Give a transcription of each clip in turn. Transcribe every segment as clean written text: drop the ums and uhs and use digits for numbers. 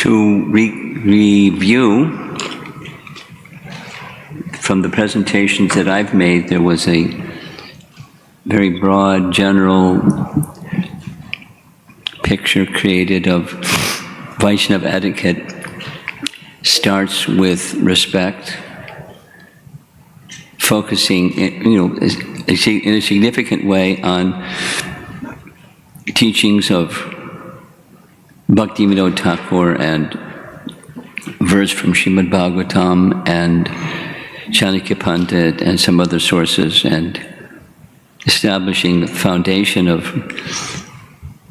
To review from the presentations that I've made, there was a very broad, general picture created of Vaisnava etiquette. Starts with respect, focusing, in a significant way on teachings of Bhaktivinoda Thakur and verse from Srimad Bhagavatam and Chanakya Pandit and some other sources, and establishing the foundation of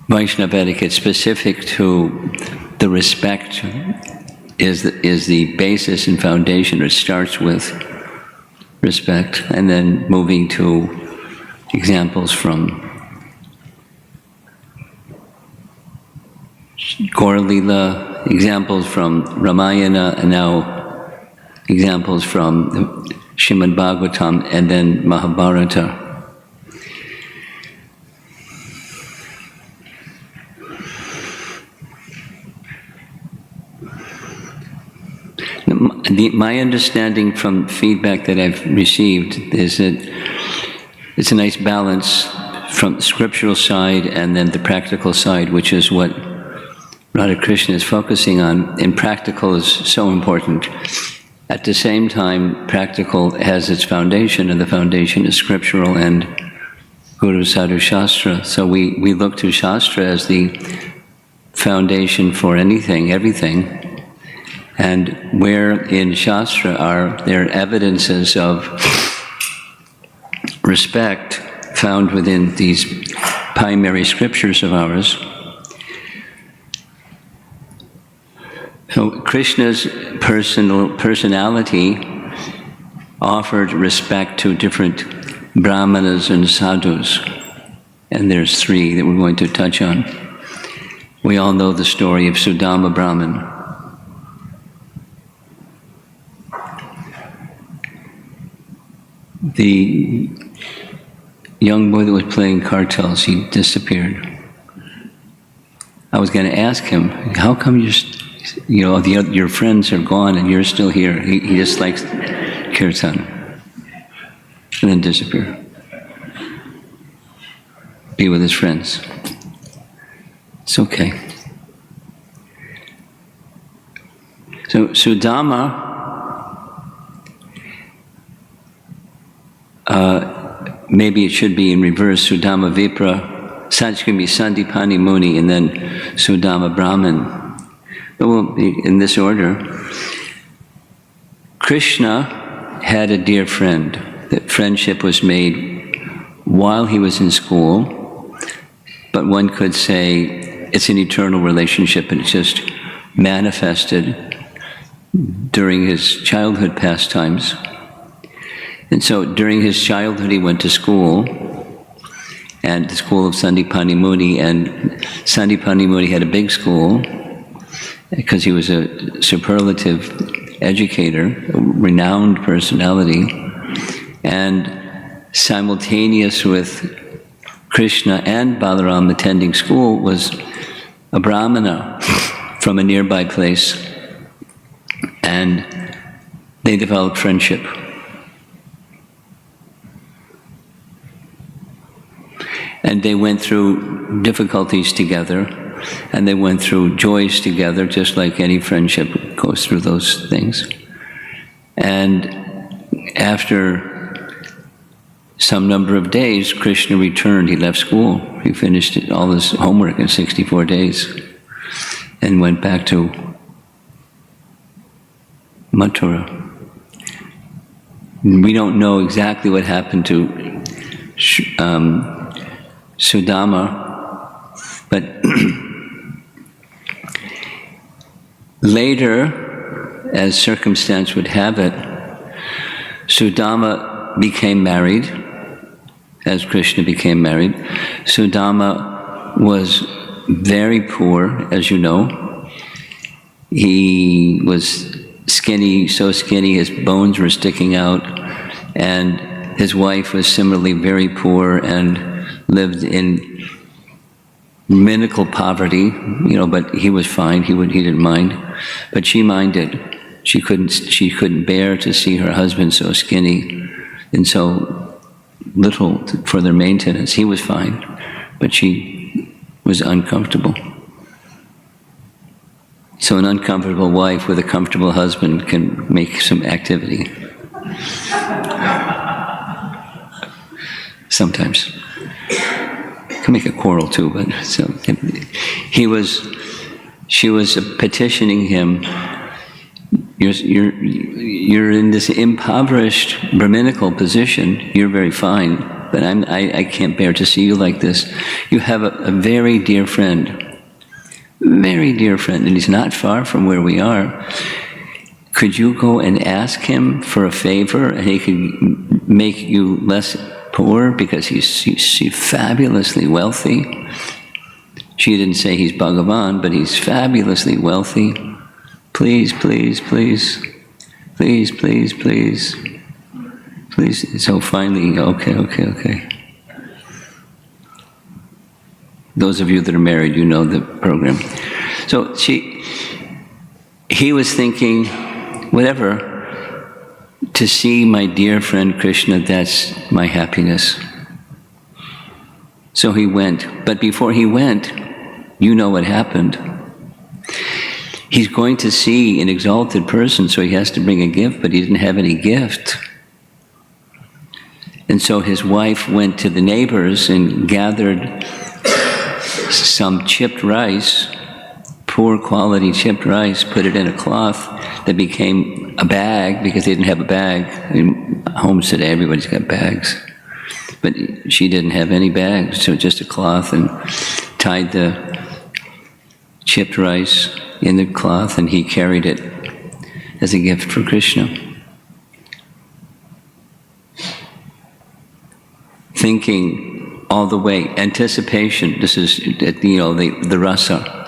Vaishnava etiquette specific to the respect is the basis and foundation. It starts with respect, and then moving to examples from Gaura Lila, examples from Ramayana, and now examples from Srimad Bhagavatam, and then Mahabharata. My understanding from feedback that I've received is that it's a nice balance from the scriptural side and then the practical side, which is what Radha Krishna is focusing on. And practical is so important. At the same time, practical has its foundation, and the foundation is scriptural and Guru Sadhu Shastra. So we look to Shastra as the foundation for anything, everything. And where in Shastra are there evidences of respect found within these primary scriptures of ours. So Krishna's personality offered respect to different brahmanas and sadhus. And there's three that we're going to touch on. We all know the story of Sudama Brahman. The young boy that was playing cartels, he disappeared. I was going to ask him, how come your friends are gone and you're still here? He just likes kirtan. And then disappear. Be with his friends. It's okay. So Sudama, maybe it should be in reverse, Sudama Vipra, it's going to be Sandipani Muni, and then Sudama Brahman. But we'll be in this order. Krishna had a dear friend. That friendship was made while he was in school, but one could say it's an eternal relationship, and it just manifested during his childhood pastimes. And so during his childhood he went to school, and the school of Sandipani Muni, and Sandipani Muni had a big school because he was a superlative educator, a renowned personality, and simultaneous with Krishna and Balaram attending school was a brahmana from a nearby place, and they developed friendship. And they went through difficulties together, and they went through joys together, just like any friendship goes through those things. And after some number of days, Krishna returned. He left school. He finished all his homework in 64 days and went back to Mathura. We don't know exactly what happened to Sudama, but later, as circumstance would have it, Sudama became married, as Krishna became married. Sudama was very poor, as you know. He was skinny, so skinny his bones were sticking out, and his wife was similarly very poor and lived in brahminical poverty, but he was fine. He didn't mind, but she minded. She couldn't bear to see her husband so skinny and so little for their maintenance. He was fine, but she was uncomfortable. So an uncomfortable wife with a comfortable husband can make some activity. Sometimes. Can make a quarrel too, but so she was petitioning him. You're in this impoverished brahminical position. You're very fine, but I can't bear to see you like this. You have a very dear friend, and he's not far from where we are. Could you go and ask him for a favor, and he could make you less poor because he's fabulously wealthy? She didn't say he's Bhagavan, but he's fabulously wealthy. Please, please, please, please, please, please, please. So finally, okay. Those of you that are married, you know the program. So he was thinking, whatever, to see my dear friend Krishna, that's my happiness. So he went. But before he went, you know what happened. He's going to see an exalted person, so he has to bring a gift, but he didn't have any gift. And so his wife went to the neighbors and gathered some chipped rice, poor quality chipped rice, put it in a cloth that became a bag, because they didn't have a bag. In homes today, everybody's got bags. But she didn't have any bags, so just a cloth, and tied the chipped rice in the cloth, and he carried it as a gift for Krishna. Thinking all the way, anticipation, this is, the rasa,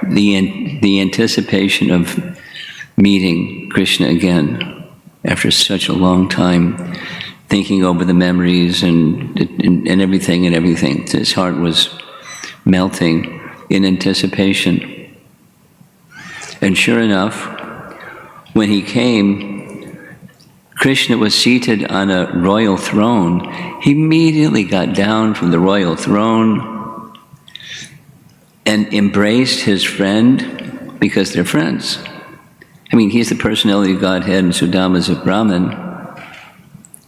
the anticipation of meeting Krishna again after such a long time, thinking over the memories and everything. His heart was melting in anticipation. And sure enough, when he came, Krishna was seated on a royal throne. He immediately got down from the royal throne and embraced his friend, because they're friends. I mean, he's the personality of Godhead, and Sudama's a Brahmin.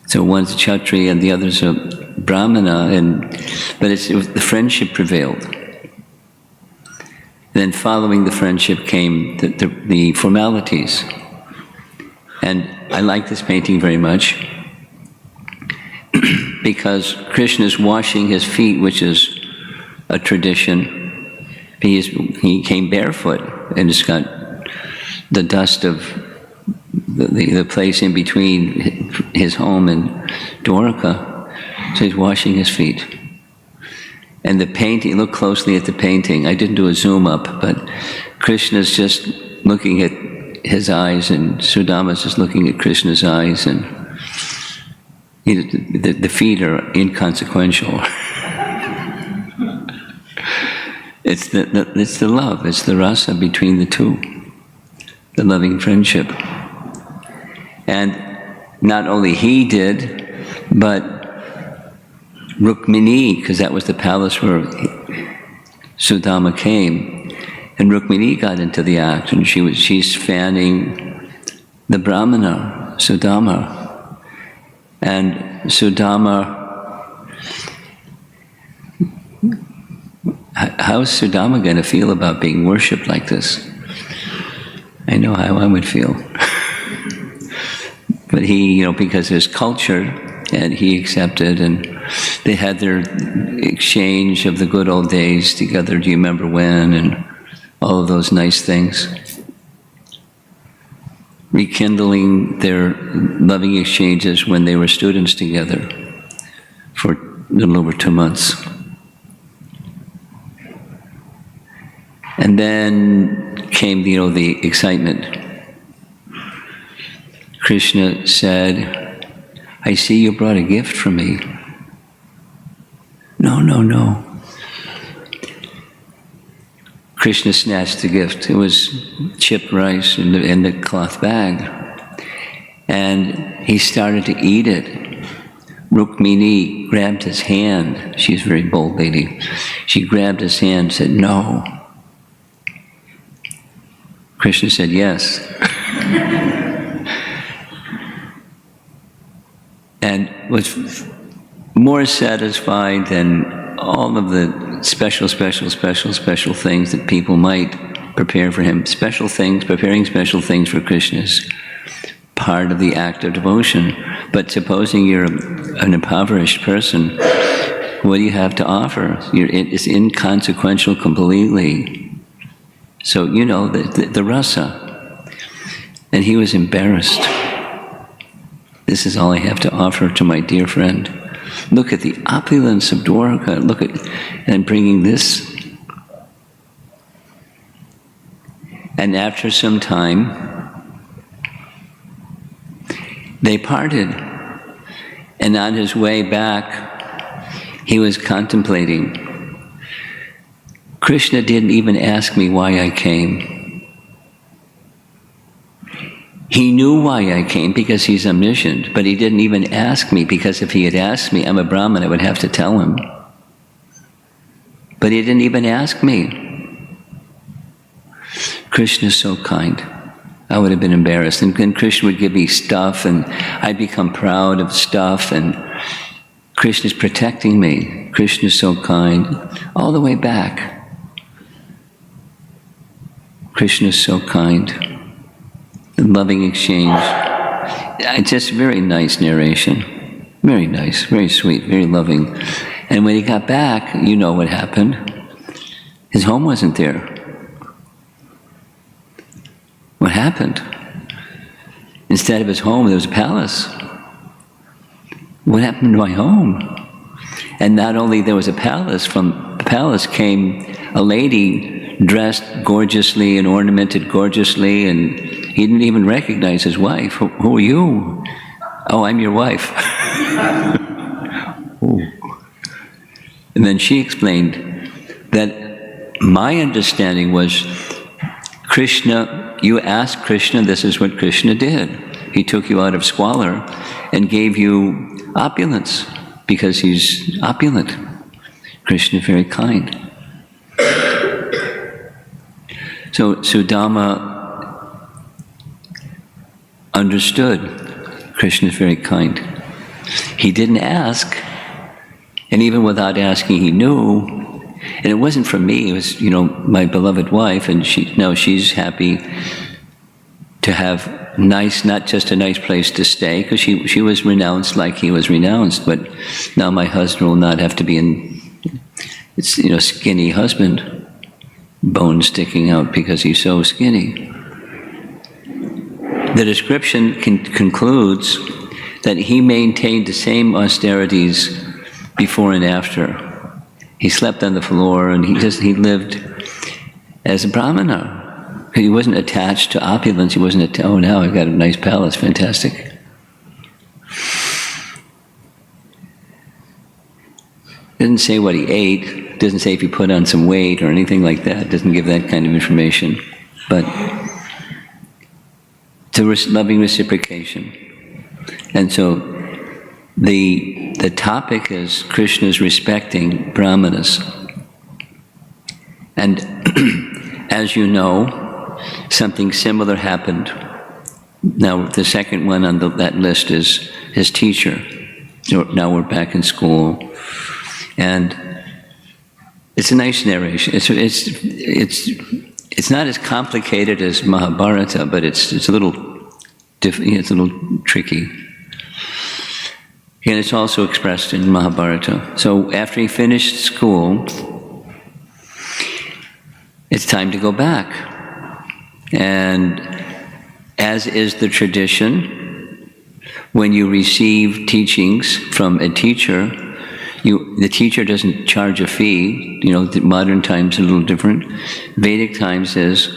So one's a Kshatriya and the other's a Brahmana, but the friendship prevailed. Then following the friendship came the formalities. And I like this painting very much because Krishna is washing his feet, which is a tradition. He came barefoot, and it's got the dust of the place in between his home and Dwarka. So he's washing his feet. And the painting, look closely at the painting. I didn't do a zoom up, but Krishna's just looking at his eyes, and Sudama's just looking at Krishna's eyes, and the feet are inconsequential. It's the love, it's the rasa between the two, the loving friendship. And not only he did, but Rukmini, because that was the palace where Sudama came, and Rukmini got into the act, and she's fanning the Brahmana, Sudama. And Sudama, how is Sudama going to feel about being worshipped like this? I know how I would feel. But he, because there's culture, and he accepted, and they had their exchange of the good old days together, do you remember when, and all of those nice things. Rekindling their loving exchanges when they were students together for a little over 2 months. And then came, the excitement. Krishna said, I see you brought a gift for me. No. Krishna snatched the gift. It was chipped rice in the cloth bag. And he started to eat it. Rukmini grabbed his hand. She's a very bold lady. She grabbed his hand and said, "No." Krishna said, "Yes." And was more satisfied than all of the special things that people might prepare for him. Special things, preparing special things for Krishna is part of the act of devotion. But supposing you're an impoverished person, what do you have to offer? It's inconsequential completely. So, you know, the rasa. And he was embarrassed. This is all I have to offer to my dear friend. Look at the opulence of Dwarka. Look at, and bringing this. And after some time, they parted. And on his way back, he was contemplating. Krishna didn't even ask me why I came. He knew why I came because he's omniscient, but he didn't even ask me, because if he had asked me, I'm a Brahman, I would have to tell him. But he didn't even ask me. Krishna's so kind. I would have been embarrassed. And then Krishna would give me stuff, and I'd become proud of stuff, and Krishna's protecting me. Krishna's so kind. All the way back. Krishna's so kind. Loving exchange. Just very nice narration. Very nice, very sweet, very loving. And when he got back, you know what happened. His home wasn't there. What happened? Instead of his home, there was a palace. What happened to my home? And not only there was a palace, from the palace came a lady dressed gorgeously and ornamented gorgeously, and he didn't even recognize his wife. Who are you? Oh, I'm your wife. And then she explained that my understanding was Krishna, you asked Krishna, this is what Krishna did. He took you out of squalor and gave you opulence because he's opulent. Krishna is very kind. So Sudama understood Krishna is very kind. He didn't ask, and even without asking, he knew. And it wasn't for me. It was, you know, my beloved wife, and she's happy to have nice, not just a nice place to stay, because she was renounced like he was renounced. But now my husband will not have to be skinny husband, bone sticking out because he's so skinny. The description concludes that he maintained the same austerities before and after. He slept on the floor, and he lived as a brahmana. He wasn't attached to opulence. He wasn't oh, now I've got a nice palace, fantastic. Doesn't say what he ate. Doesn't say if he put on some weight or anything like that. Doesn't give that kind of information. But it's a loving reciprocation. And so the topic is Krishna's respecting brahmanas. And as you know, something similar happened. Now the second one on that list is his teacher. So now we're back in school. And it's a nice narration. It's not as complicated as Mahabharata, but it's a little tricky. And it's also expressed in Mahabharata. So after he finished school, it's time to go back. And as is the tradition, when you receive teachings from a teacher, the teacher doesn't charge a fee. You know, the modern times are a little different. Vedic times is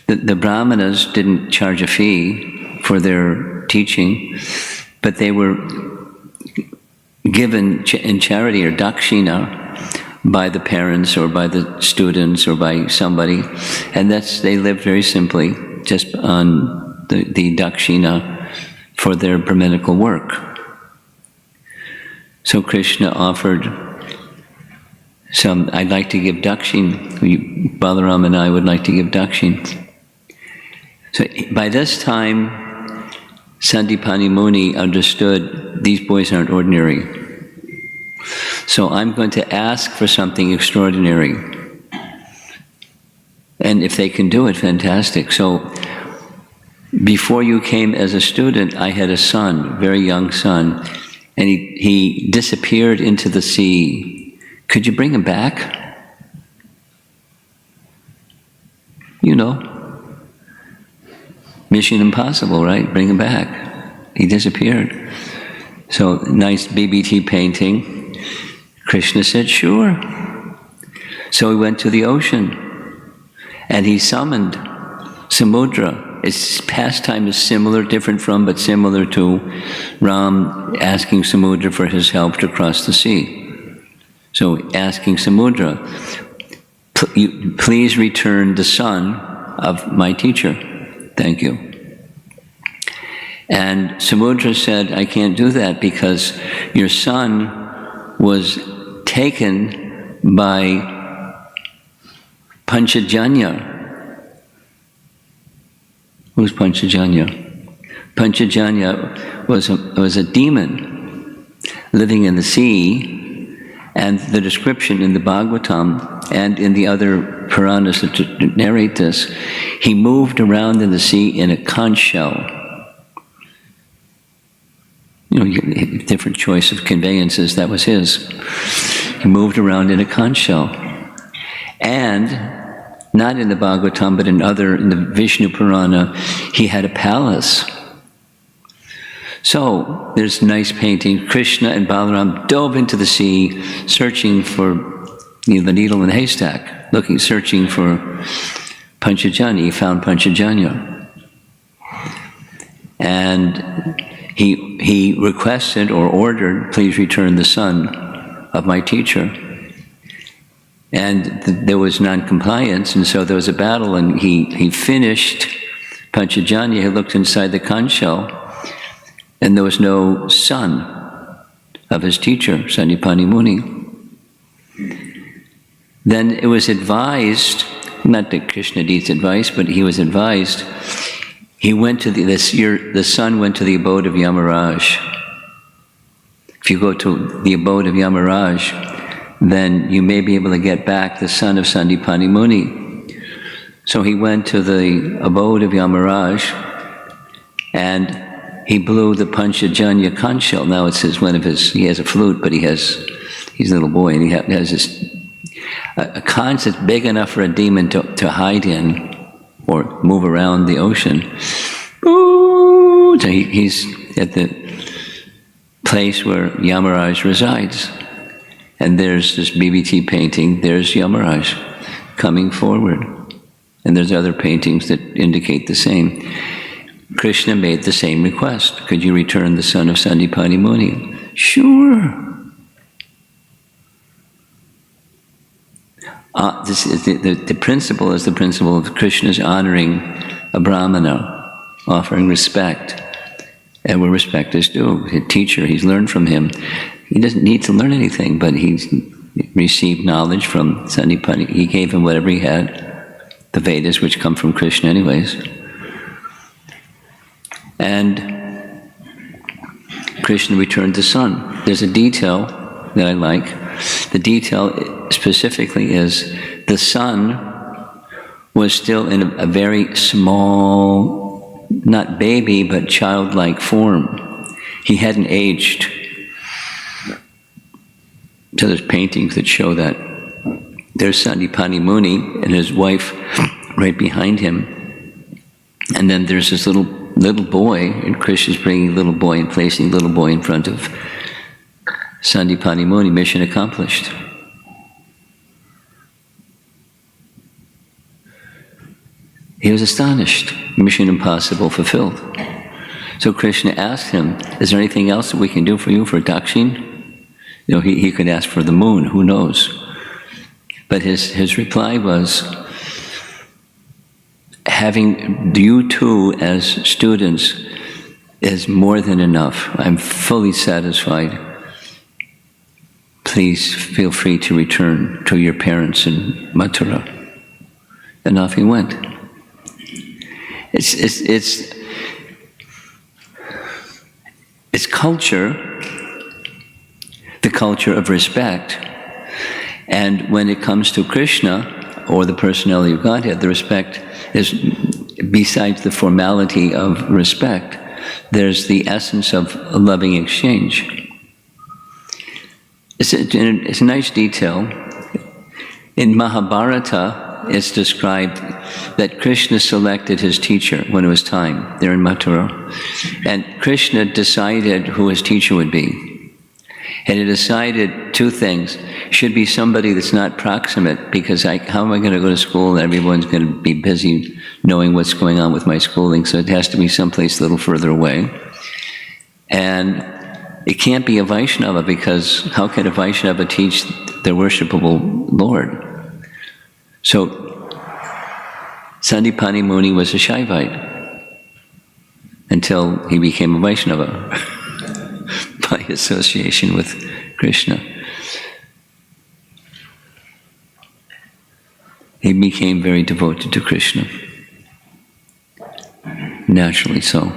that the brahmanas didn't charge a fee for their teaching, but they were given in charity or dakshina by the parents or by the students or by somebody. And they lived very simply, just on the dakshina for their brahminical work. So Krishna offered I'd like to give dakshin. Balaram and I would like to give dakshin. So by this time, Sandipani Muni understood these boys aren't ordinary. So I'm going to ask for something extraordinary. And if they can do it, fantastic. So before you came as a student, I had a son, very young son, and he disappeared into the sea. Could you bring him back? You know. Mission impossible, right? Bring him back. He disappeared. So, nice BBT painting. Krishna said, sure. So he went to the ocean, and he summoned Samudra. Its pastime is similar, different from, but similar to Ram asking Samudra for his help to cross the sea. So asking Samudra, please return the son of my teacher. Thank you. And Samudra said, I can't do that because your son was taken by Panchajanya. Who's Panchajanya? Panchajanya was a demon living in the sea, and the description in the Bhagavatam and in the other Puranas that narrate this, he moved around in the sea in a conch shell. You know, different choice of conveyances, that was his. He moved around in a conch shell. And not in the Bhagavatam, but in the Vishnu Purana, he had a palace. So, there's a nice painting. Krishna and Balaram dove into the sea, searching for the needle in the haystack, searching for Panchajanya. He found Panchajanya. And he requested or ordered, please return the son of my teacher. And there was non-compliance, and so there was a battle, and he finished Panchajanya. He looked inside the conch shell, and there was no son of his teacher, Sandipani Muni. Then it was advised, not that Krishna needs advice, but he was advised, he went to the son went to the abode of Yamaraj. If you go to the abode of Yamaraj, then you may be able to get back the son of Sandipani Muni. So he went to the abode of Yamaraj, and he blew the Panchajanya conch shell. Now it says he has a flute, but he's a little boy, and he has a conch that's big enough for a demon to hide in or move around the ocean. Ooh, so he's at the place where Yamaraj resides. And there's this BBT painting, there's Yamaraj coming forward. And there's other paintings that indicate the same. Krishna made the same request. Could you return the son of Sandipani Muni? Sure. This is the principle is the principle of Krishna's honoring a brahmana, offering respect, and where respect is due. His teacher, he's learned from him. He doesn't need to learn anything, but he's received knowledge from Sandipani. He gave him whatever he had, the Vedas, which come from Krishna anyways. And Krishna returned the son. There's a detail that I like. The detail specifically is the son was still in a very small, not baby, but childlike form. He hadn't aged. So there's paintings that show that. There's Sandipani Muni and his wife right behind him. And then there's this little boy, and Krishna's bringing little boy and placing little boy in front of Sandipani Muni. Mission accomplished. He was astonished. Mission impossible fulfilled. So Krishna asked him, is there anything else that we can do for you for dakshin? You know, he could ask for the moon, who knows? But his reply was, having you two as students is more than enough. I'm fully satisfied. Please feel free to return to your parents in Mathura. And off he went. It's culture, the culture of respect. And when it comes to Krishna, or the personality of Godhead, the respect is, besides the formality of respect, there's the essence of a loving exchange. It's a nice detail. In Mahabharata, it's described that Krishna selected his teacher when it was time, there in Mathura. And Krishna decided who his teacher would be. And he decided two things. Should be somebody that's not proximate, because how am I going to go to school and everyone's going to be busy knowing what's going on with my schooling, so it has to be someplace a little further away. And it can't be a Vaishnava, because how can a Vaishnava teach their worshipable Lord? So Sandipani Muni was a Shaivite until he became a Vaishnava by association with Krishna. He became very devoted to Krishna, naturally so.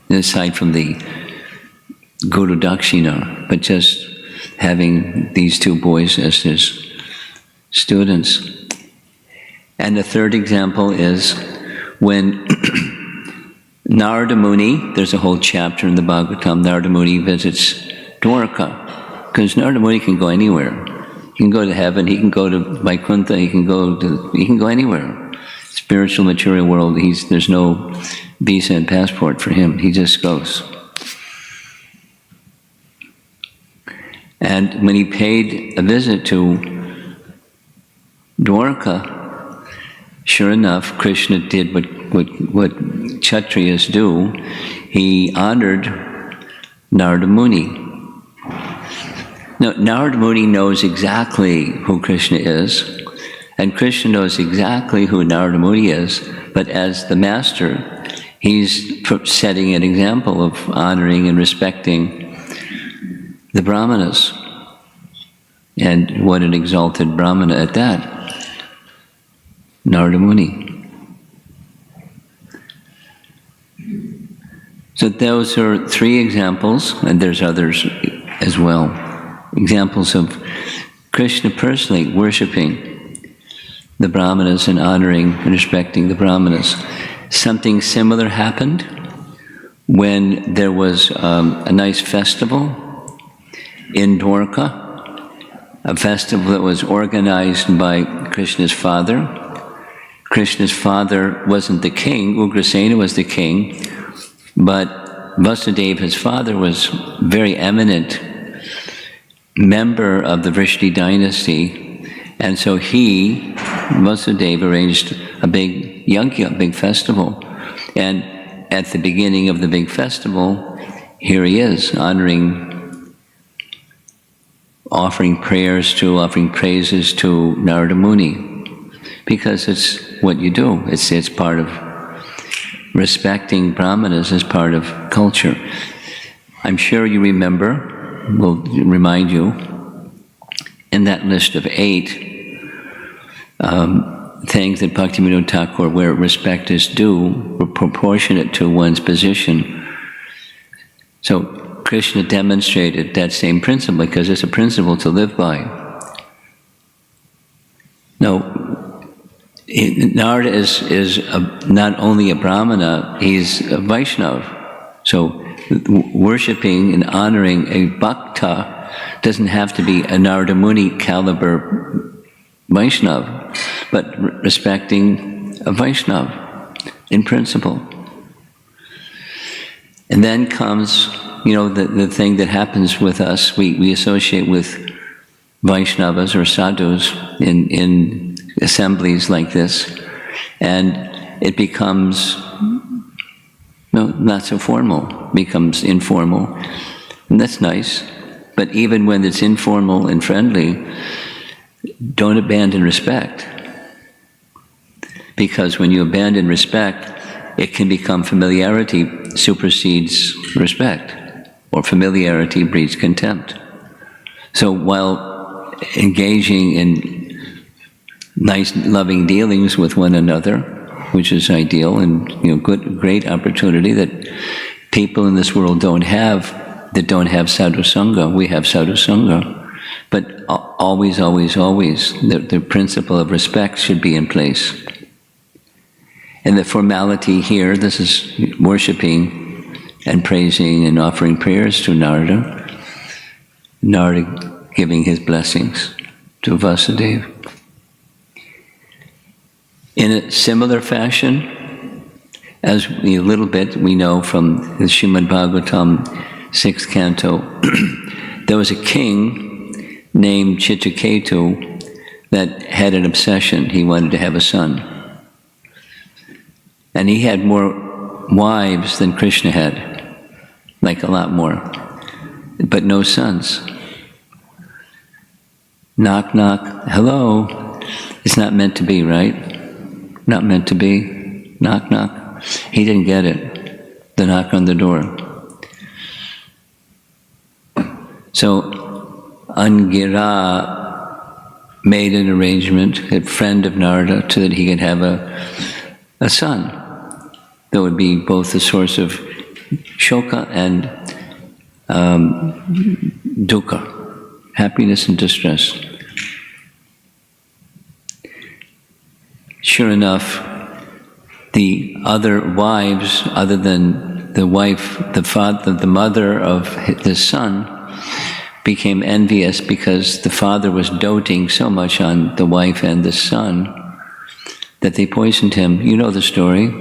And aside from the Guru Dakshina, but just having these two boys as his students. And the third example is when Narada Muni, there's a whole chapter in the Bhagavatam, Narada Muni visits Dwarka, because Narada Muni can go anywhere. He can go to heaven, he can go to Vaikuntha, he can go anywhere. Spiritual, material world, there's no visa and passport for him, he just goes. And when he paid a visit to Dwarka, sure enough, Krishna did what Kshatriyas do. He honored Narada Muni. Now, Narada Muni knows exactly who Krishna is, and Krishna knows exactly who Narada Muni is, but as the master, he's setting an example of honoring and respecting the brahmanas. And what an exalted brahmana at that, Narada Muni. So those are three examples, and there's others as well. Examples of Krishna personally worshipping the brahmanas and honoring and respecting the brahmanas. Something similar happened when there was a nice festival in Dwarka, a festival that was organized by Krishna's father. Krishna's father wasn't the king, Ugrasena was the king, but Vasudeva, his father, was very eminent member of the Vrishni dynasty, and so Vasudeva, arranged a big yajna, a big festival. And at the beginning of the big festival, here he is, offering praises to Narada Muni, because it's what you do. It's part of respecting brahmanas as part of culture. I'm sure you remember, will remind you, in that list of 8 things that Bhaktivinoda Thakur, where respect is due, were proportionate to one's position. So Krishna demonstrated that same principle, because it's a principle to live by. Now, Narada is not only a brahmana, he's a Vaishnava. So worshipping and honoring a bhakta doesn't have to be a Narada Muni caliber Vaishnava, but respecting a Vaishnava in principle. And then comes, the thing that happens with us. We associate with Vaishnavas or sadhus in assemblies like this, and it becomes not so formal, becomes informal, and that's nice. But even when it's informal and friendly, don't abandon respect. Because when you abandon respect, it can become familiarity supersedes respect, or familiarity breeds contempt. So while engaging in nice, loving dealings with one another, which is ideal and great opportunity that people in this world don't have, that don't have sadhu sangha, we have sadhu sangha. But always, always, always, the principle of respect should be in place. And the formality here, this is worshipping and praising and offering prayers to Narada. Narada giving his blessings to Vasudeva. In a similar fashion, as a little bit we know from the Srimad Bhagavatam 6th canto, there was a king named Chitraketu that had an obsession. He wanted to have a son. And he had more wives than Krishna had, like a lot more, but no sons. Knock, knock, hello. It's not meant to be, right? Not meant to be. Knock, knock. He didn't get it. The knock on the door. So Angira made an arrangement, a friend of Narada, so that he could have a son. That would be both the source of shoka and dukkha, happiness and distress. Sure enough, the other wives, other than the wife, the father, the mother of the son, became envious because the father was doting so much on the wife and the son that they poisoned him. You know the story.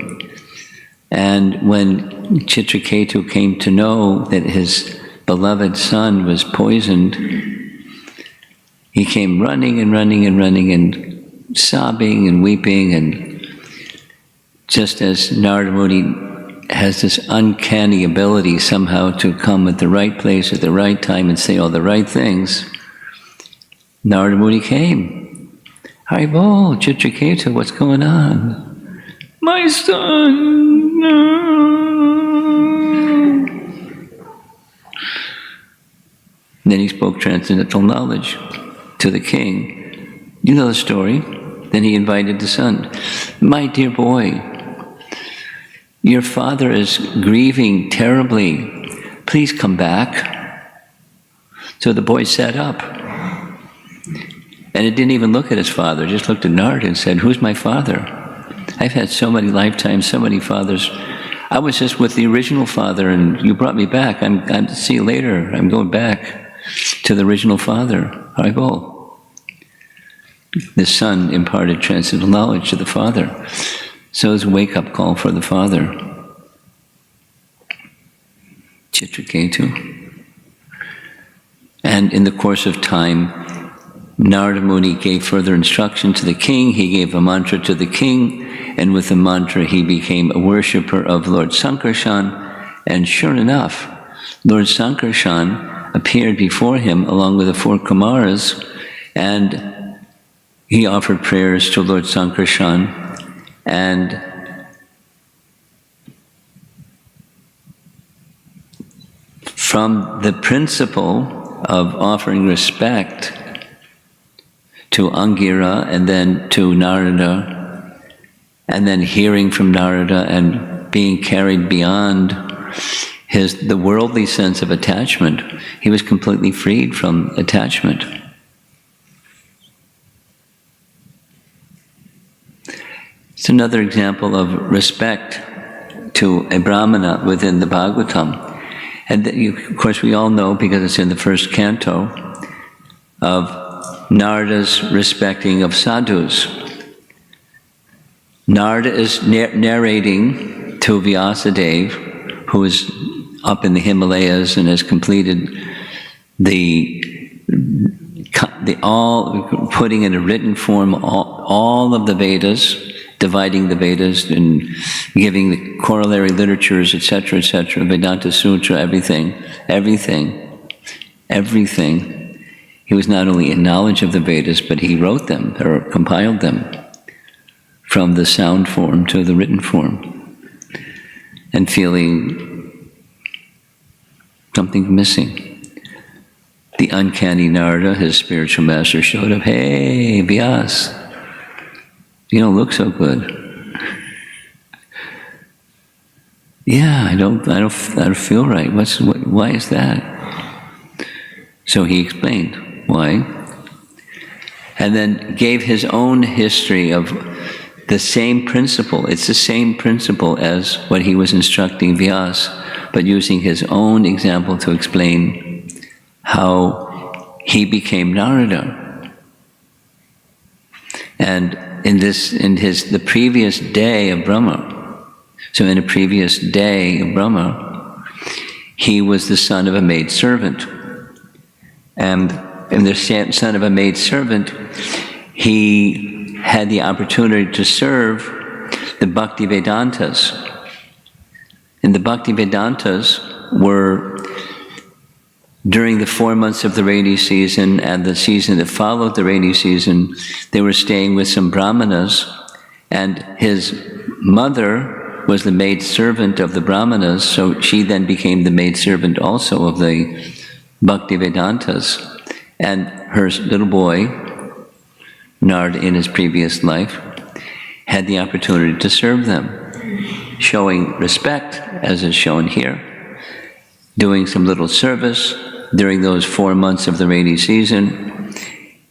And when Chitraketu came to know that his beloved son was poisoned, he came running and running and running and sobbing and weeping. And just as Narada Muni has this uncanny ability somehow to come at the right place at the right time and say all the right things, Narada Muni came. Haribol, Chitraketu, what's going on? My son, no. Then he spoke transcendental knowledge to the king. You know the story. Then he invited the son. My dear boy, your father is grieving terribly. Please come back. So the boy sat up. And it didn't even look at his father, just looked at Narada and said, who's my father? I've had so many lifetimes, so many fathers. I was just with the original father and you brought me back. I'm see you later. I'm going back to the original father. Haribol. The son imparted transcendental knowledge to the father. So it's a wake-up call for the father. Chitraketu. And in the course of time, Narada Muni gave further instruction to the king. He gave a mantra to the king, and with the mantra he became a worshipper of Lord Sankarshan. And sure enough, Lord Sankarshan appeared before him along with the 4 Kumaras, and he offered prayers to Lord Sankarshan. And from the principle of offering respect to Angira and then to Narada, and then hearing from Narada and being carried beyond the worldly sense of attachment, he was completely freed from attachment. It's another example of respect to a brahmana within the Bhagavatam. And of course we all know, because it's in the 1st canto, of Narada's respecting of sadhus. Narada is narrating to Vyasadeva, who is up in the Himalayas and has completed all putting in a written form all of the Vedas, dividing the Vedas and giving the corollary literatures, etc., etc., Vedanta Sutra, everything. He he was not only in knowledge of the Vedas, but he wrote them or compiled them from the sound form to the written form, and feeling something missing. The uncanny Narada, his spiritual master, showed up. Hey, Vyas, you don't look so good. Yeah, I don't feel right. Why is that? So he explained why, and then gave his own history of the same principle. It's the same principle as what he was instructing Vyas, but using his own example to explain how he became Narada. And the previous day of Brahma. So in a previous day of Brahma, he was the son of a maidservant. And in the son of a maidservant, he had the opportunity to serve the Bhakti Vedantas. And the Bhakti Vedantas were, during the 4 months of the rainy season and the season that followed the rainy season, they were staying with some brahmanas, and his mother was the maidservant of the brahmanas, so she then became the maidservant also of the Bhakti Vedantas. And her little boy, Nard, in his previous life, had the opportunity to serve them, showing respect, as is shown here, doing some little service during those 4 months of the rainy season,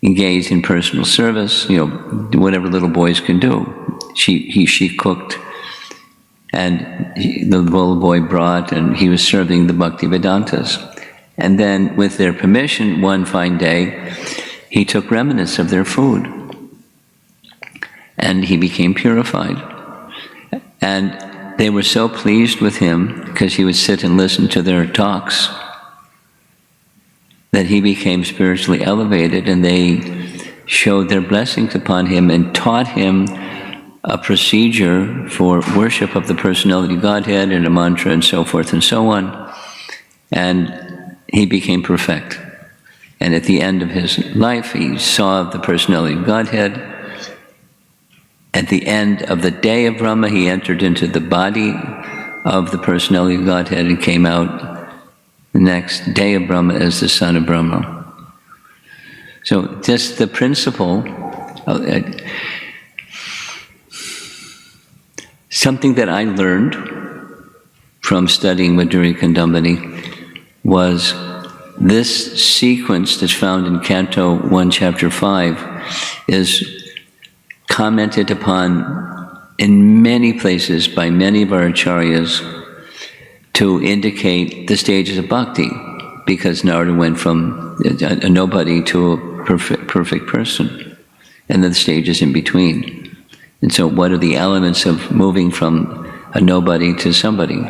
engaged in personal service, whatever little boys can do. She cooked, and the little boy brought, and he was serving the Bhakti Vedantas. And then, with their permission, one fine day, he took remnants of their food, and he became purified. And they were so pleased with him, because he would sit and listen to their talks, that he became spiritually elevated, and they showed their blessings upon him and taught him a procedure for worship of the personality of Godhead and a mantra and so forth and so on. And he became perfect. And at the end of his life, he saw the personality of Godhead. At the end of the day of Brahma, he entered into the body of the personality of Godhead and came out the next day of Brahma as the son of Brahma. So just the principle, something that I learned from studying Madhurya Kandambani was this sequence that's found in Canto 1, Chapter 5 is commented upon in many places by many of our acharyas to indicate the stages of bhakti, because Narada went from a nobody to a perfect person, and then the stages in between. And so what are the elements of moving from a nobody to somebody?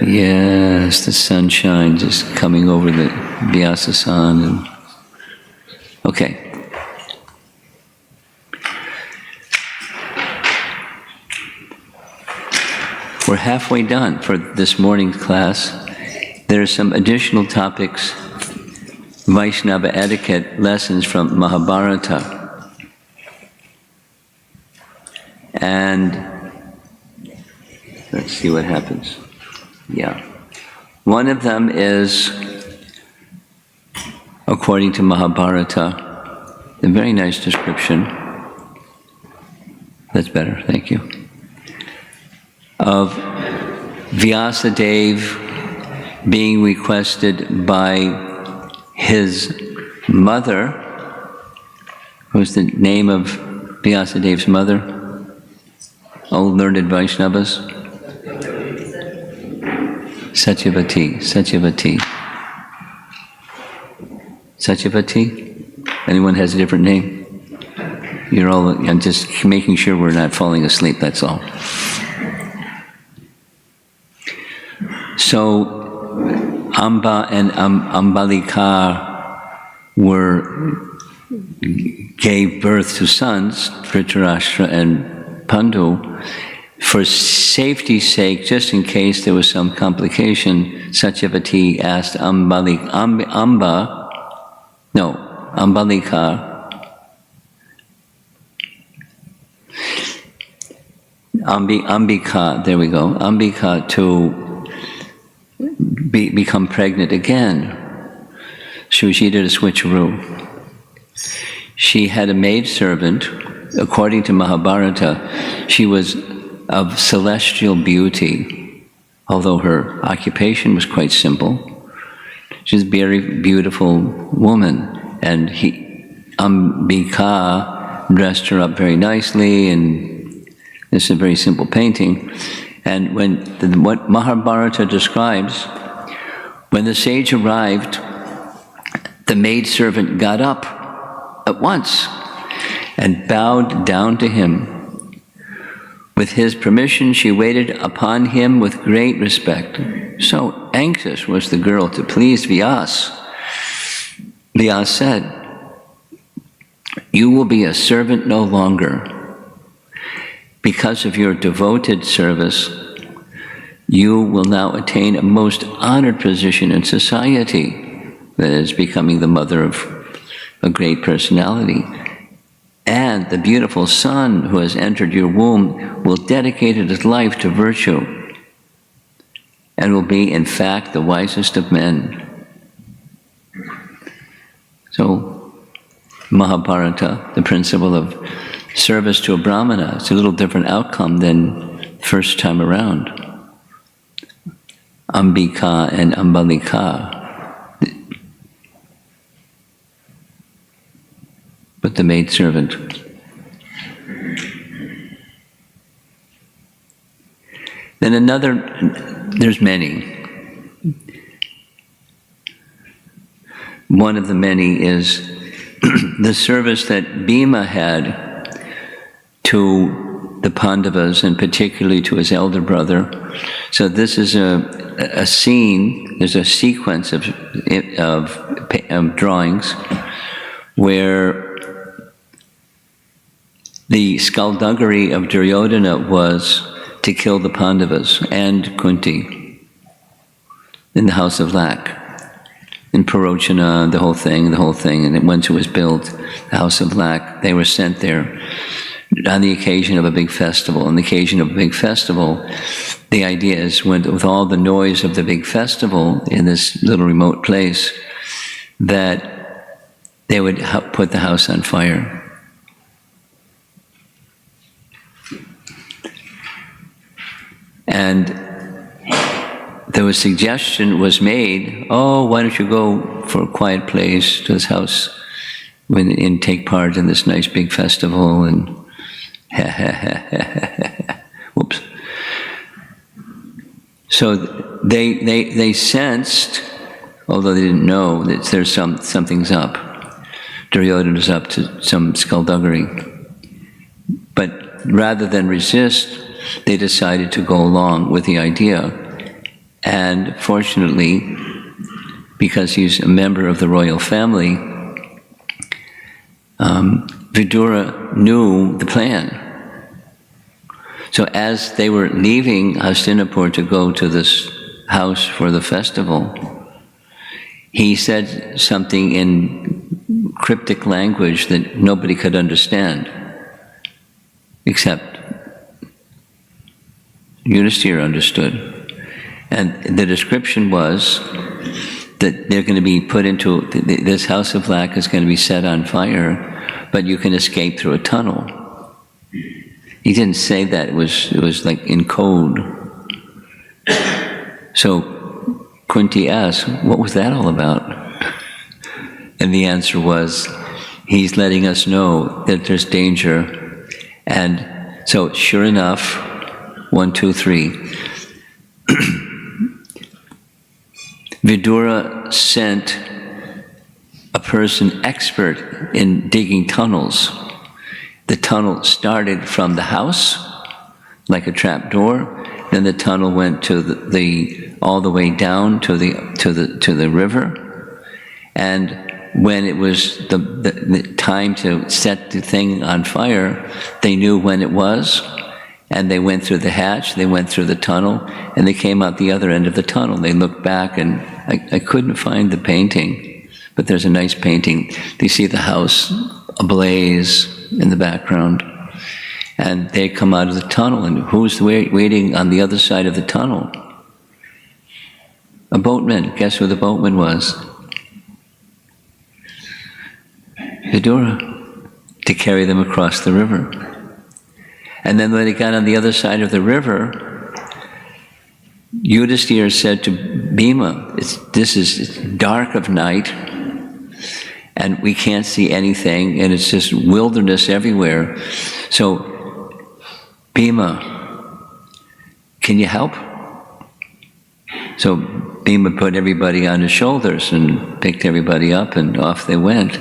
Yes, the sunshine just coming over the Vyasa-san. Okay. We're halfway done for this morning's class. There are some additional topics, Vaisnava Etiquette lessons from Mahabharata. And let's see what happens. Yeah. One of them is, according to Mahabharata, a very nice description. That's better, thank you. Of Vyasadeva being requested by his mother. What's the name of Vyasadeva's mother? Old learned Vaishnavas? Satyavati? Anyone has a different name? You're all, I'm just making sure we're not falling asleep, that's all. So, Amba and Ambalika gave birth to sons, Dhritarashtra and Pandu, for safety's sake, just in case there was some complication, Satyavati asked Ambalika, Ambika, there we go, Ambika to become pregnant again. She did a switcheroo. She had a maidservant. According to Mahabharata, she was of celestial beauty, although her occupation was quite simple. She was a very beautiful woman, and Ambika dressed her up very nicely, and this is a very simple painting. And what Mahabharata describes, when the sage arrived, the maidservant got up at once and bowed down to him. With his permission, she waited upon him with great respect. So anxious was the girl to please Vyas. Vyas said, "You will be a servant no longer. Because of your devoted service, you will now attain a most honored position in society, that is, becoming the mother of a great personality. And the beautiful son who has entered your womb will dedicate his life to virtue and will be, in fact, the wisest of men." So, Mahabharata, the principle of service to a brahmana, it's a little different outcome than first time around. Ambika and Ambalika. But the maidservant. Then there's many. One of the many is the service that Bhima had to the Pandavas, and particularly to his elder brother. So this is a scene, there's a sequence of drawings where the skullduggery of Duryodhana was to kill the Pandavas and Kunti in the house of Lak. In Parochana, the whole thing, and once it was built, the house of Lak, they were sent there on the occasion of a big festival. On the occasion of a big festival, the idea is with all the noise of the big festival in this little remote place, that they would put the house on fire. And the suggestion was made, oh, why don't you go for a quiet place to his house and take part in this nice big festival, and whoops. So they sensed, although they didn't know, that there's something's up. Duryodhana's up to some skullduggery. But rather than resist, they decided to go along with the idea. And fortunately, because he's a member of the royal family, Vidura knew the plan. So as they were leaving Hastinapur to go to this house for the festival, he said something in cryptic language that nobody could understand, except Yudhishthira understood. And the description was that they're going to be put into, this house of Lak is going to be set on fire, but you can escape through a tunnel. He didn't say that, it was like in code. So Kunti asked, what was that all about? And the answer was, he's letting us know that there's danger. And so sure enough, 1, 2, 3, Vidura sent a person expert in digging tunnels. The tunnel started from the house, like a trap door. Then the tunnel went to all the way down to the river. And when it was the time to set the thing on fire, they knew when it was, And they went through the hatch, they went through the tunnel, and they came out the other end of the tunnel. They looked back, and I couldn't find the painting, but there's a nice painting. They see the house ablaze in the background. And they come out of the tunnel, and who's waiting on the other side of the tunnel? A boatman. Guess who the boatman was? Vidura, to carry them across the river. And then when they got on the other side of the river, Yudhisthira said to Bhima, it's dark of night, and we can't see anything, and it's just wilderness everywhere. So, Bhima, can you help? So Bhima put everybody on his shoulders and picked everybody up, and off they went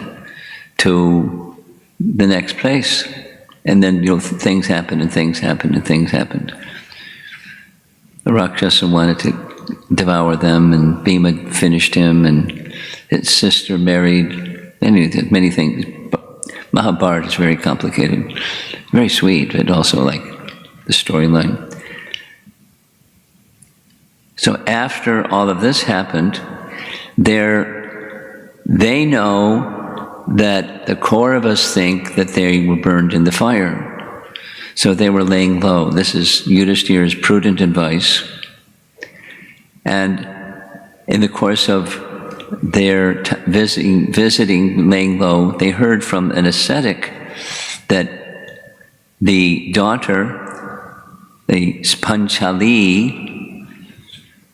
to the next place. And then, things happened, and things happened, and things happened. The Rakshasa wanted to devour them, and Bhima finished him, and his sister married, many things. Mahabharata is very complicated, very sweet, but also like the storyline. So after all of this happened, they know that the Kauravas think that they were burned in the fire. So they were laying low. This is Yudhisthira's prudent advice. And in the course of their visiting, laying low, they heard from an ascetic that the daughter, the Panchali,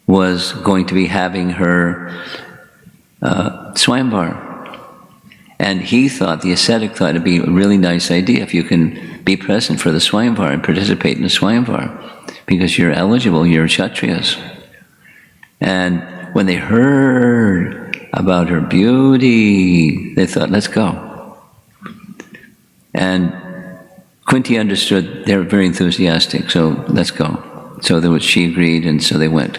was going to be having her Swayamvar. And he thought, the ascetic thought it'd be a really nice idea if you can be present for the Swayamvar and participate in the Swayamvar, because you're eligible, you're Kshatriyas. And when they heard about her beauty, they thought, let's go. And Kunti understood, they were very enthusiastic, so let's go. So she agreed, and so they went.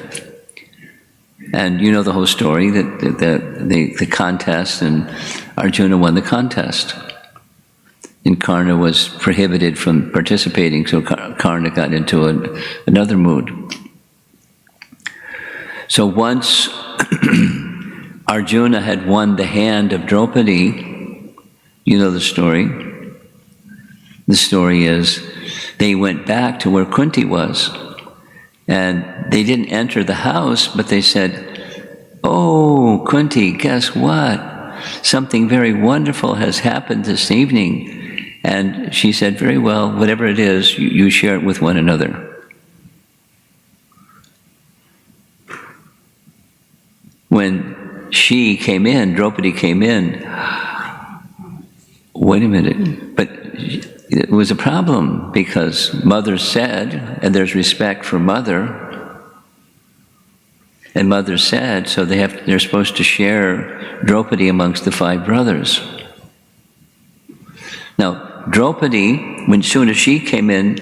And you know the whole story, that the contest, and Arjuna won the contest. And Karna was prohibited from participating, so Karna got into another mood. So once Arjuna had won the hand of Draupadi, you know the story. The story is, they went back to where Kunti was. And they didn't enter the house, but they said, "Oh, Kunti, guess what? Something very wonderful has happened this evening." And she said, "Very well, whatever it is, you share it with one another." When she came in, Draupadi came in, wait a minute, but it was a problem, because mother said, and there's respect for mother, and mother said, so they're supposed to share Draupadi amongst the 5 brothers. Now, Draupadi, when soon as she came in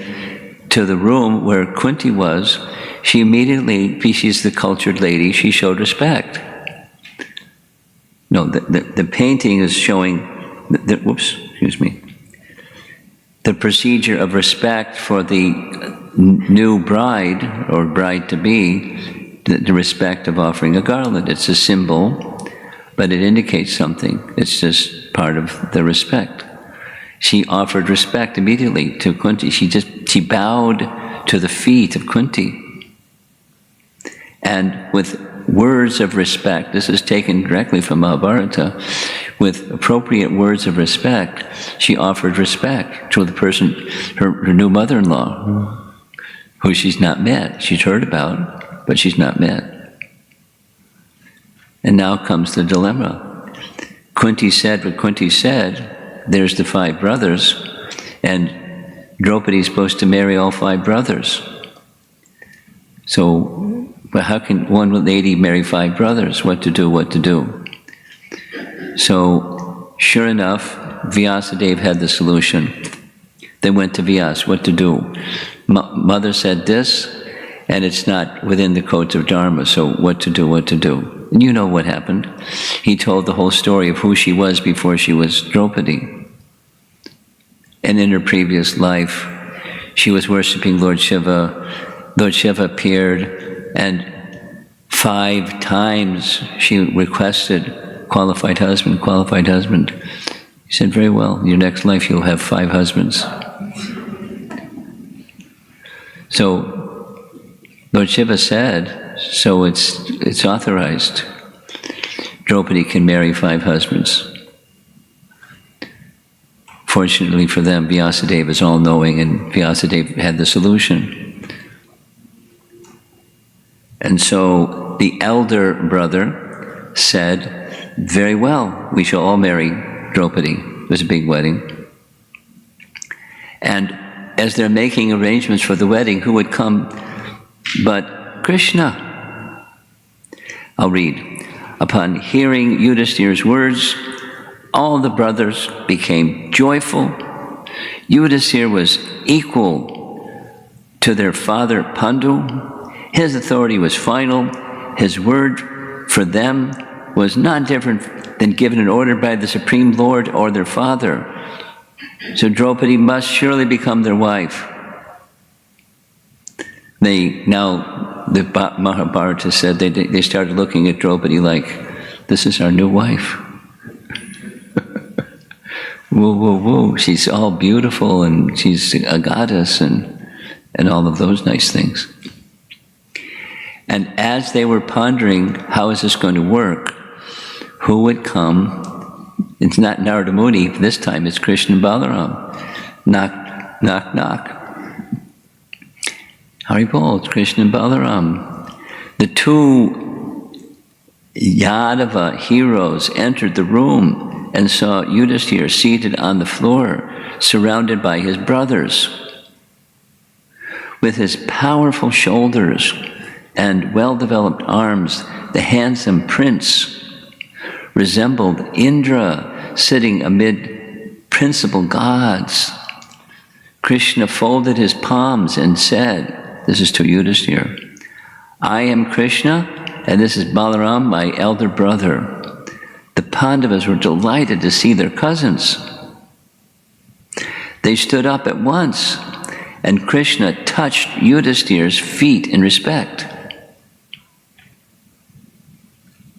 to the room where Kunti was, she immediately, she's the cultured lady, she showed respect. No, the painting is showing, whoops, excuse me. The procedure of respect for the new bride, or bride-to-be, the respect of offering a garland. It's a symbol, but it indicates something. It's just part of the respect. She offered respect immediately to Kunti. She bowed to the feet of Kunti. And with words of respect, this is taken directly from Mahabharata, with appropriate words of respect, she offered respect to the person, her new mother-in-law, who she's not met. She's heard about, but she's not met. And now comes the dilemma. Kunti said what Kunti said, there's the 5 brothers, and Draupadi is supposed to marry all 5 brothers. So, but how can one lady marry 5 brothers? What to do? So, sure enough, Vyasadeva had the solution. They went to Vyas, what to do? Mother said this, and it's not within the codes of Dharma, so what to do? And you know what happened. He told the whole story of who she was before she was Draupadi. And in her previous life, she was worshipping Lord Shiva. Lord Shiva appeared, and 5 times she requested qualified husband, qualified husband. He said, very well, in your next life you'll have 5 husbands. So Lord Shiva said, so it's authorized. Draupadi can marry 5 husbands. Fortunately for them, Vyasadeva is all-knowing, and Vyasadeva had the solution. And so the elder brother said, very well, we shall all marry Draupadi. It was a big wedding. And as they're making arrangements for the wedding, who would come but Krishna? I'll read. Upon hearing Yudhishthira's words, all the brothers became joyful. Yudhishthira was equal to their father Pandu. His authority was final. His word for them was not different than given an order by the Supreme Lord or their father. So Draupadi must surely become their wife. The Mahabharata said they started looking at Draupadi like, this is our new wife. Whoa, whoa, whoa, she's all beautiful and she's a goddess and all of those nice things. And as they were pondering, how is this going to work? Who would come? It's not Narada Muni, this time it's Krishna and Balaram. Knock, knock, knock. Haribol, it's Krishna and Balaram. The 2 Yadava heroes entered the room and saw Yudhishthira seated on the floor, surrounded by his brothers. With his powerful shoulders and well-developed arms, the handsome prince resembled Indra sitting amid principal gods. Krishna folded his palms and said, this is to Yudhishthira, I am Krishna, and this is Balaram, my elder brother. The Pandavas were delighted to see their cousins. They stood up at once, and Krishna touched Yudhishthira's feet in respect.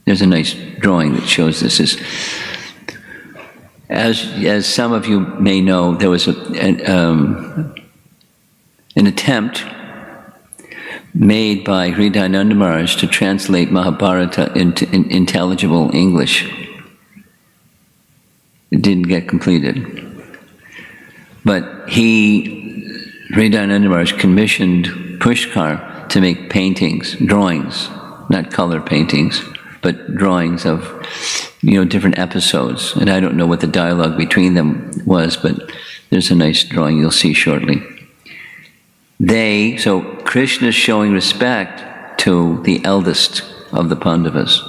There's a nice drawing that shows this. As some of you may know, there was an attempt made by Hridayananda Maharaj to translate Mahabharata into intelligible English. It didn't get completed. But Hridayananda Maharaj commissioned Pushkar to make paintings, drawings, not color paintings, but drawings of, different episodes. And I don't know what the dialogue between them was, but there's a nice drawing you'll see shortly. So Krishna is showing respect to the eldest of the Pandavas.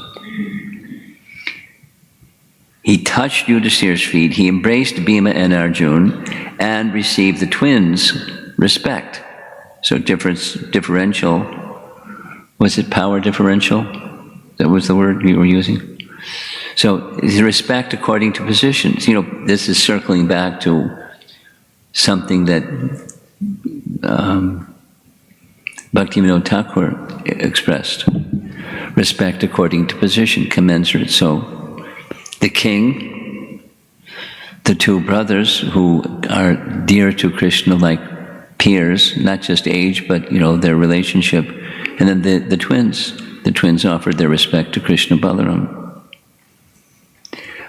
He touched Yudhishthira's feet, he embraced Bhima and Arjuna, and received the twins' respect. So differential, was it power differential? That was the word you were using? So respect according to positions. This is circling back to something that Bhaktivinoda Thakur expressed. Respect according to position, commensurate. So the king, the 2 brothers who are dear to Krishna like peers, not just age, but their relationship, and then the twins. The twins offered their respect to Krishna and Balaram.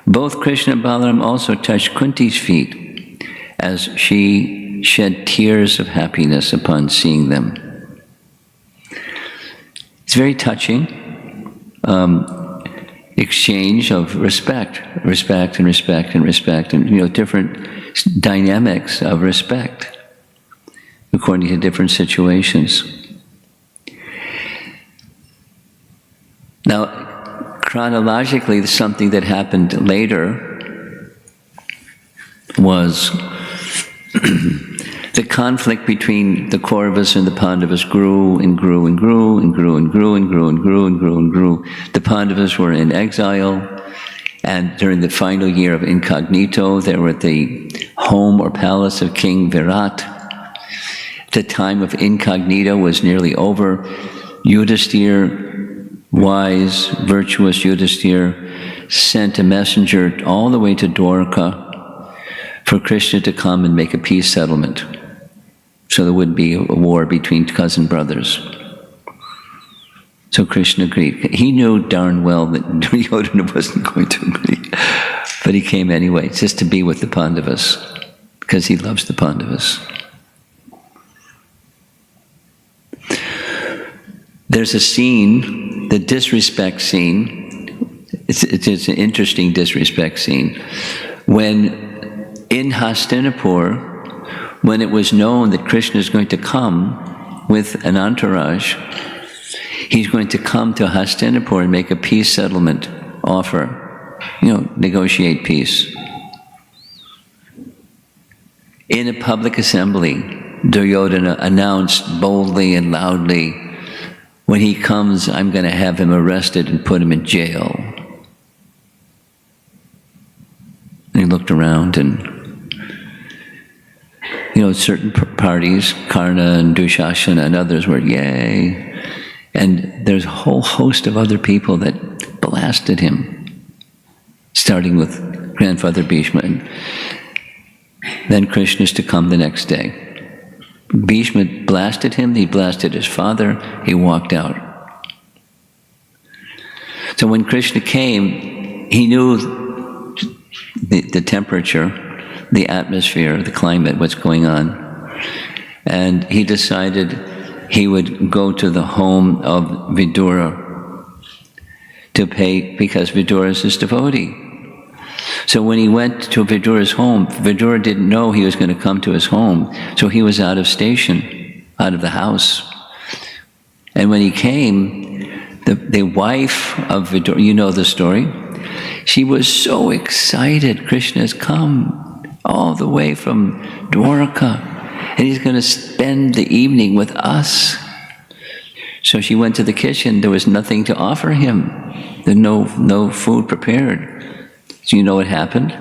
Both Krishna and Balaram also touched Kunti's feet as she shed tears of happiness upon seeing them. It's very touching. Exchange of respect, and different dynamics of respect according to different situations. Now, chronologically, something that happened later was the conflict between the Kauravas and the Pandavas grew and grew and grew and grew and grew and grew and grew and grew and grew. The Pandavas were in exile, and during the final year of incognito, they were at the home or palace of King Virat. the time of incognito was nearly over. Yudhisthira, wise, virtuous Yudhisthira, sent a messenger all the way to Dwarka for Krishna to come and make a peace settlement. So there would be a war between cousin brothers. So Krishna agreed. He knew darn well that Duryodhana wasn't going to agree. But he came anyway, just to be with the Pandavas, because he loves the Pandavas. There's a scene, the disrespect scene. It's an interesting disrespect scene. When in Hastinapur, when it was known that Krishna is going to come with an entourage, he's going to come to Hastinapur and make a peace settlement offer, negotiate peace. In a public assembly, Duryodhana announced boldly and loudly, when he comes, I'm going to have him arrested and put him in jail. And he looked around and, certain parties, Karna and Dushasana and others were, yay. And there's a whole host of other people that blasted him, starting with grandfather Bhishma. And then Krishna's to come the next day. Bhishma blasted him, he blasted his father, he walked out. So when Krishna came, he knew the temperature, the atmosphere, the climate, what's going on. And he decided he would go to the home of Vidura to pay, because Vidura is his devotee. So when he went to Vidura's home, Vidura didn't know he was going to come to his home, so he was out of station, out of the house. And when he came, the wife of Vidura, you know the story, she was so excited. Krishna has come all the way from Dwarka, and he's going to spend the evening with us. So she went to the kitchen. There was nothing to offer him. There's no food prepared. So you know what happened?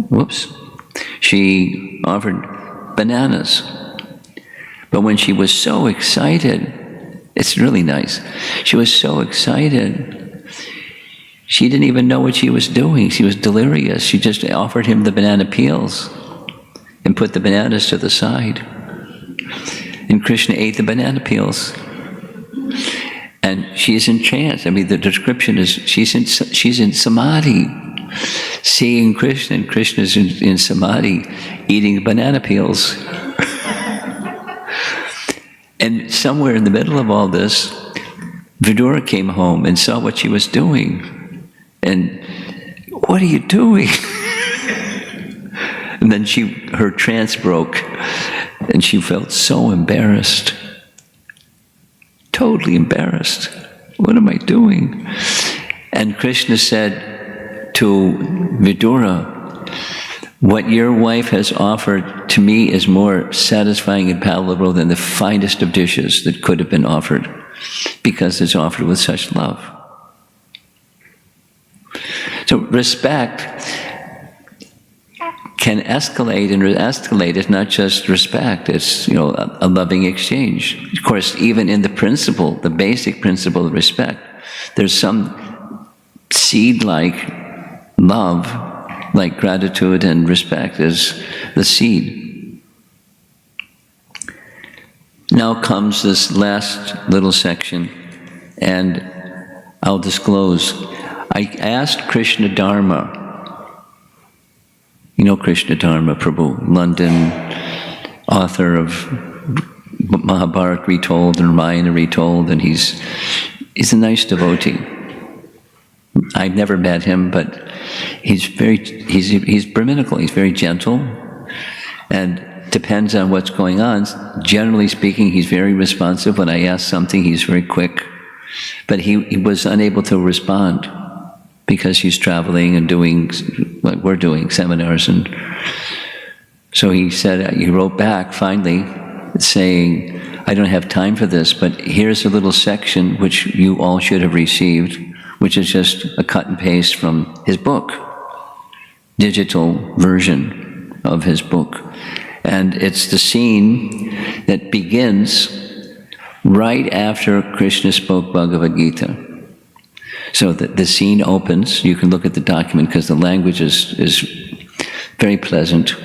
Whoops. She offered bananas. But when she was so excited, it's really nice. She was so excited, she didn't even know what she was doing. She was delirious. She just offered him the banana peels and put the bananas to the side. And Krishna ate the banana peels. And she's in trance. I mean, the description is she's in samadhi, seeing Krishna, and Krishna's in samadhi, eating banana peels. And somewhere in the middle of all this, Vidura came home and saw what she was doing. And, what are you doing? And then her trance broke, and she felt so embarrassed. Totally embarrassed. What am I doing? And Krishna said to Vidura, what your wife has offered to me is more satisfying and palatable than the finest of dishes that could have been offered, because it's offered with such love. So respect can escalate, and escalate is not just respect, it's a loving exchange. Of course, even in the principle, the basic principle of respect, there's some seed-like love, like gratitude and respect is the seed. Now comes this last little section, and I'll disclose. I asked Krishna Dharma. You know Krishna Dharma Prabhu, London, author of Mahabharata Retold and Ramayana Retold, and he's a nice devotee. I've never met him, but he's Brahminical, he's very gentle, and depends on what's going on. Generally speaking, he's very responsive. When I ask something, he's very quick. But he was unable to respond because he's traveling and doing what we're doing, seminars. And so he wrote back finally saying, I don't have time for this, but here's a little section which you all should have received, which is just a cut and paste from his book, digital version of his book. And it's the scene that begins right after Krishna spoke Bhagavad Gita. So the scene opens. You can look at the document because the language is very pleasant.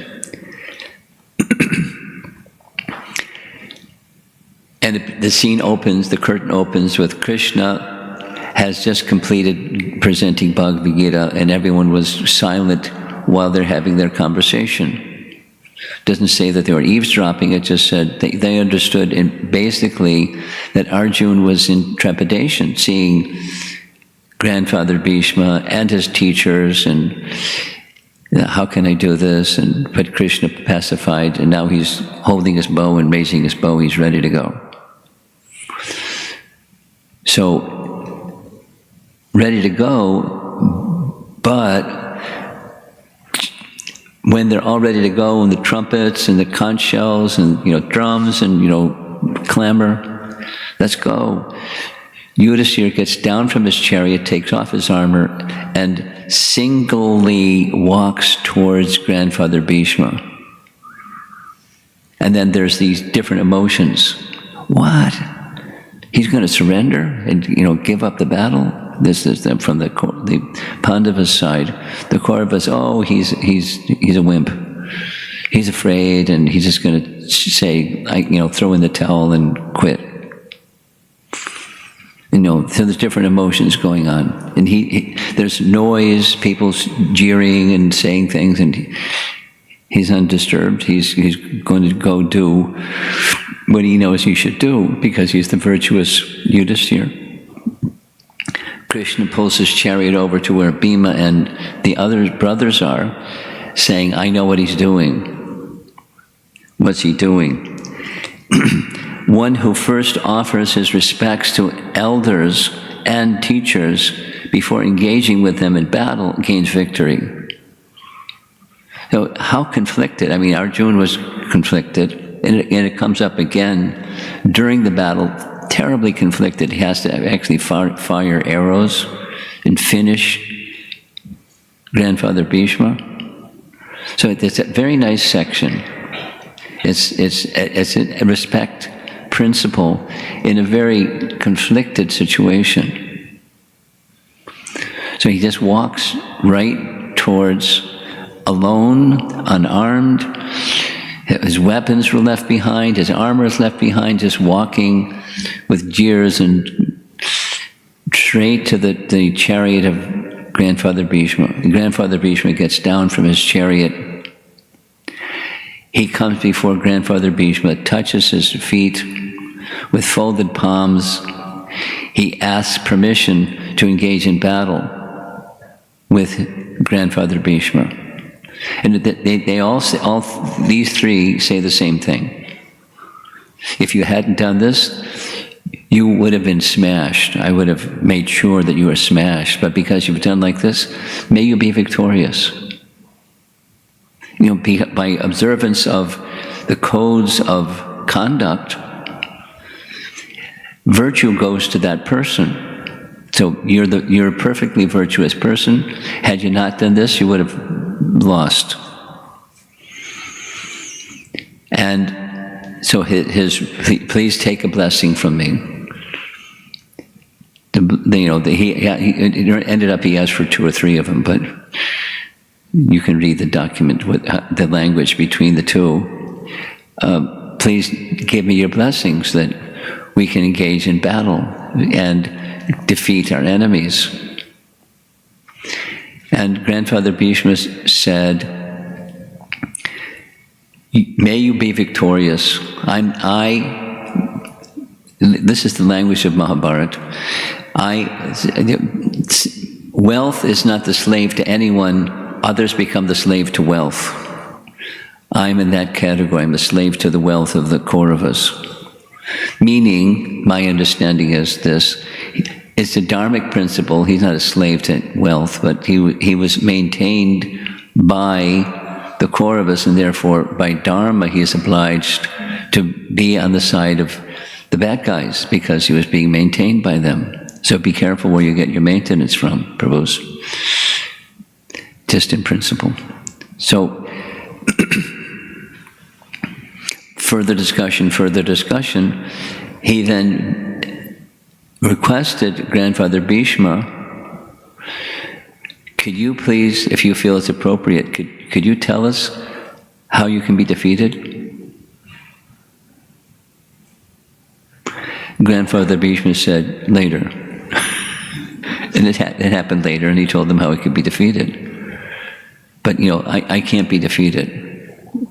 And the scene opens, the curtain opens with Krishna has just completed presenting Bhagavad Gita, and everyone was silent while they're having their conversation. It doesn't say that they were eavesdropping, it just said they understood basically that Arjuna was in trepidation, seeing grandfather Bhishma and his teachers, and how can I do this? But Krishna pacified, and now he's holding his bow and raising his bow, he's ready to go. So, ready to go, but when they're all ready to go, and the trumpets and the conch shells and drums and clamor, let's go. Yudhisthira gets down from his chariot, takes off his armor, and singly walks towards grandfather Bhishma. And then there's these different emotions. What? He's going to surrender and give up the battle? This is from the Pandavas side. The Kauravas, oh, he's a wimp. He's afraid, and he's just going to say, throw in the towel and quit. So there's different emotions going on, and there's noise, people jeering and saying things, and he's undisturbed. He's going to go do what he knows he should do because he's the virtuous Yudhisthira. Krishna pulls his chariot over to where Bhima and the other brothers are, saying, I know what he's doing. What's he doing? One who first offers his respects to elders and teachers before engaging with them in battle gains victory. So how conflicted? I mean, Arjuna was conflicted, and it comes up again during the battle, terribly conflicted. He has to actually fire arrows and finish grandfather Bhishma. So it's a very nice section. It's a respect principle in a very conflicted situation. So he just walks right towards, alone, unarmed. His weapons were left behind, his armor is left behind, just walking with jeers and straight to the chariot of grandfather Bhishma. Grandfather Bhishma gets down from his chariot. He comes before grandfather Bhishma, touches his feet with folded palms. He asks permission to engage in battle with grandfather Bhishma. And they all these three say the same thing. If you hadn't done this, you would have been smashed. I would have made sure that you were smashed. But because you've done like this, may you be victorious. By observance of the codes of conduct, virtue goes to that person. So you're a perfectly virtuous person. Had you not done this, you would have lost. And so please take a blessing from me. He ended up, he asked for 2 or 3 of them, but you can read the document with the language between the two. Please give me your blessings that we can engage in battle and defeat our enemies. And grandfather Bhishma said, may you be victorious. This is the language of Mahabharata. Wealth is not the slave to anyone. Others become the slave to wealth. I'm in that category. I'm a slave to the wealth of the Kauravas. Meaning, my understanding is this, it's a dharmic principle. He's not a slave to wealth, but he was maintained by the Kauravas, and therefore by dharma he is obliged to be on the side of the bad guys because he was being maintained by them. So be careful where you get your maintenance from, Prabhus. Just in principle. So further discussion, he then requested Grandfather Bhishma, could you please, if you feel it's appropriate, could you tell us how you can be defeated? Grandfather Bhishma said, later. And it happened later, and he told them how he could be defeated. But, I can't be defeated.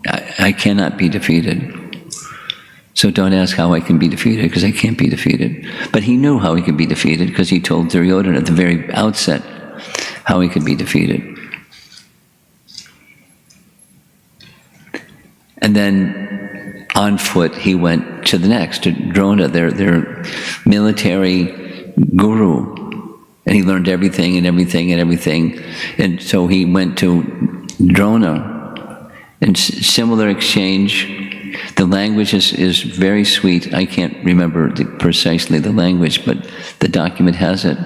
I cannot be defeated. So don't ask how I can be defeated, because I can't be defeated. But he knew how he could be defeated, because he told Duryodhana at the very outset how he could be defeated. And then on foot he went to the next, to Drona, their military guru. And he learned everything. And so he went to Drona. And similar exchange. The language is very sweet. I can't remember precisely the language, but the document has it.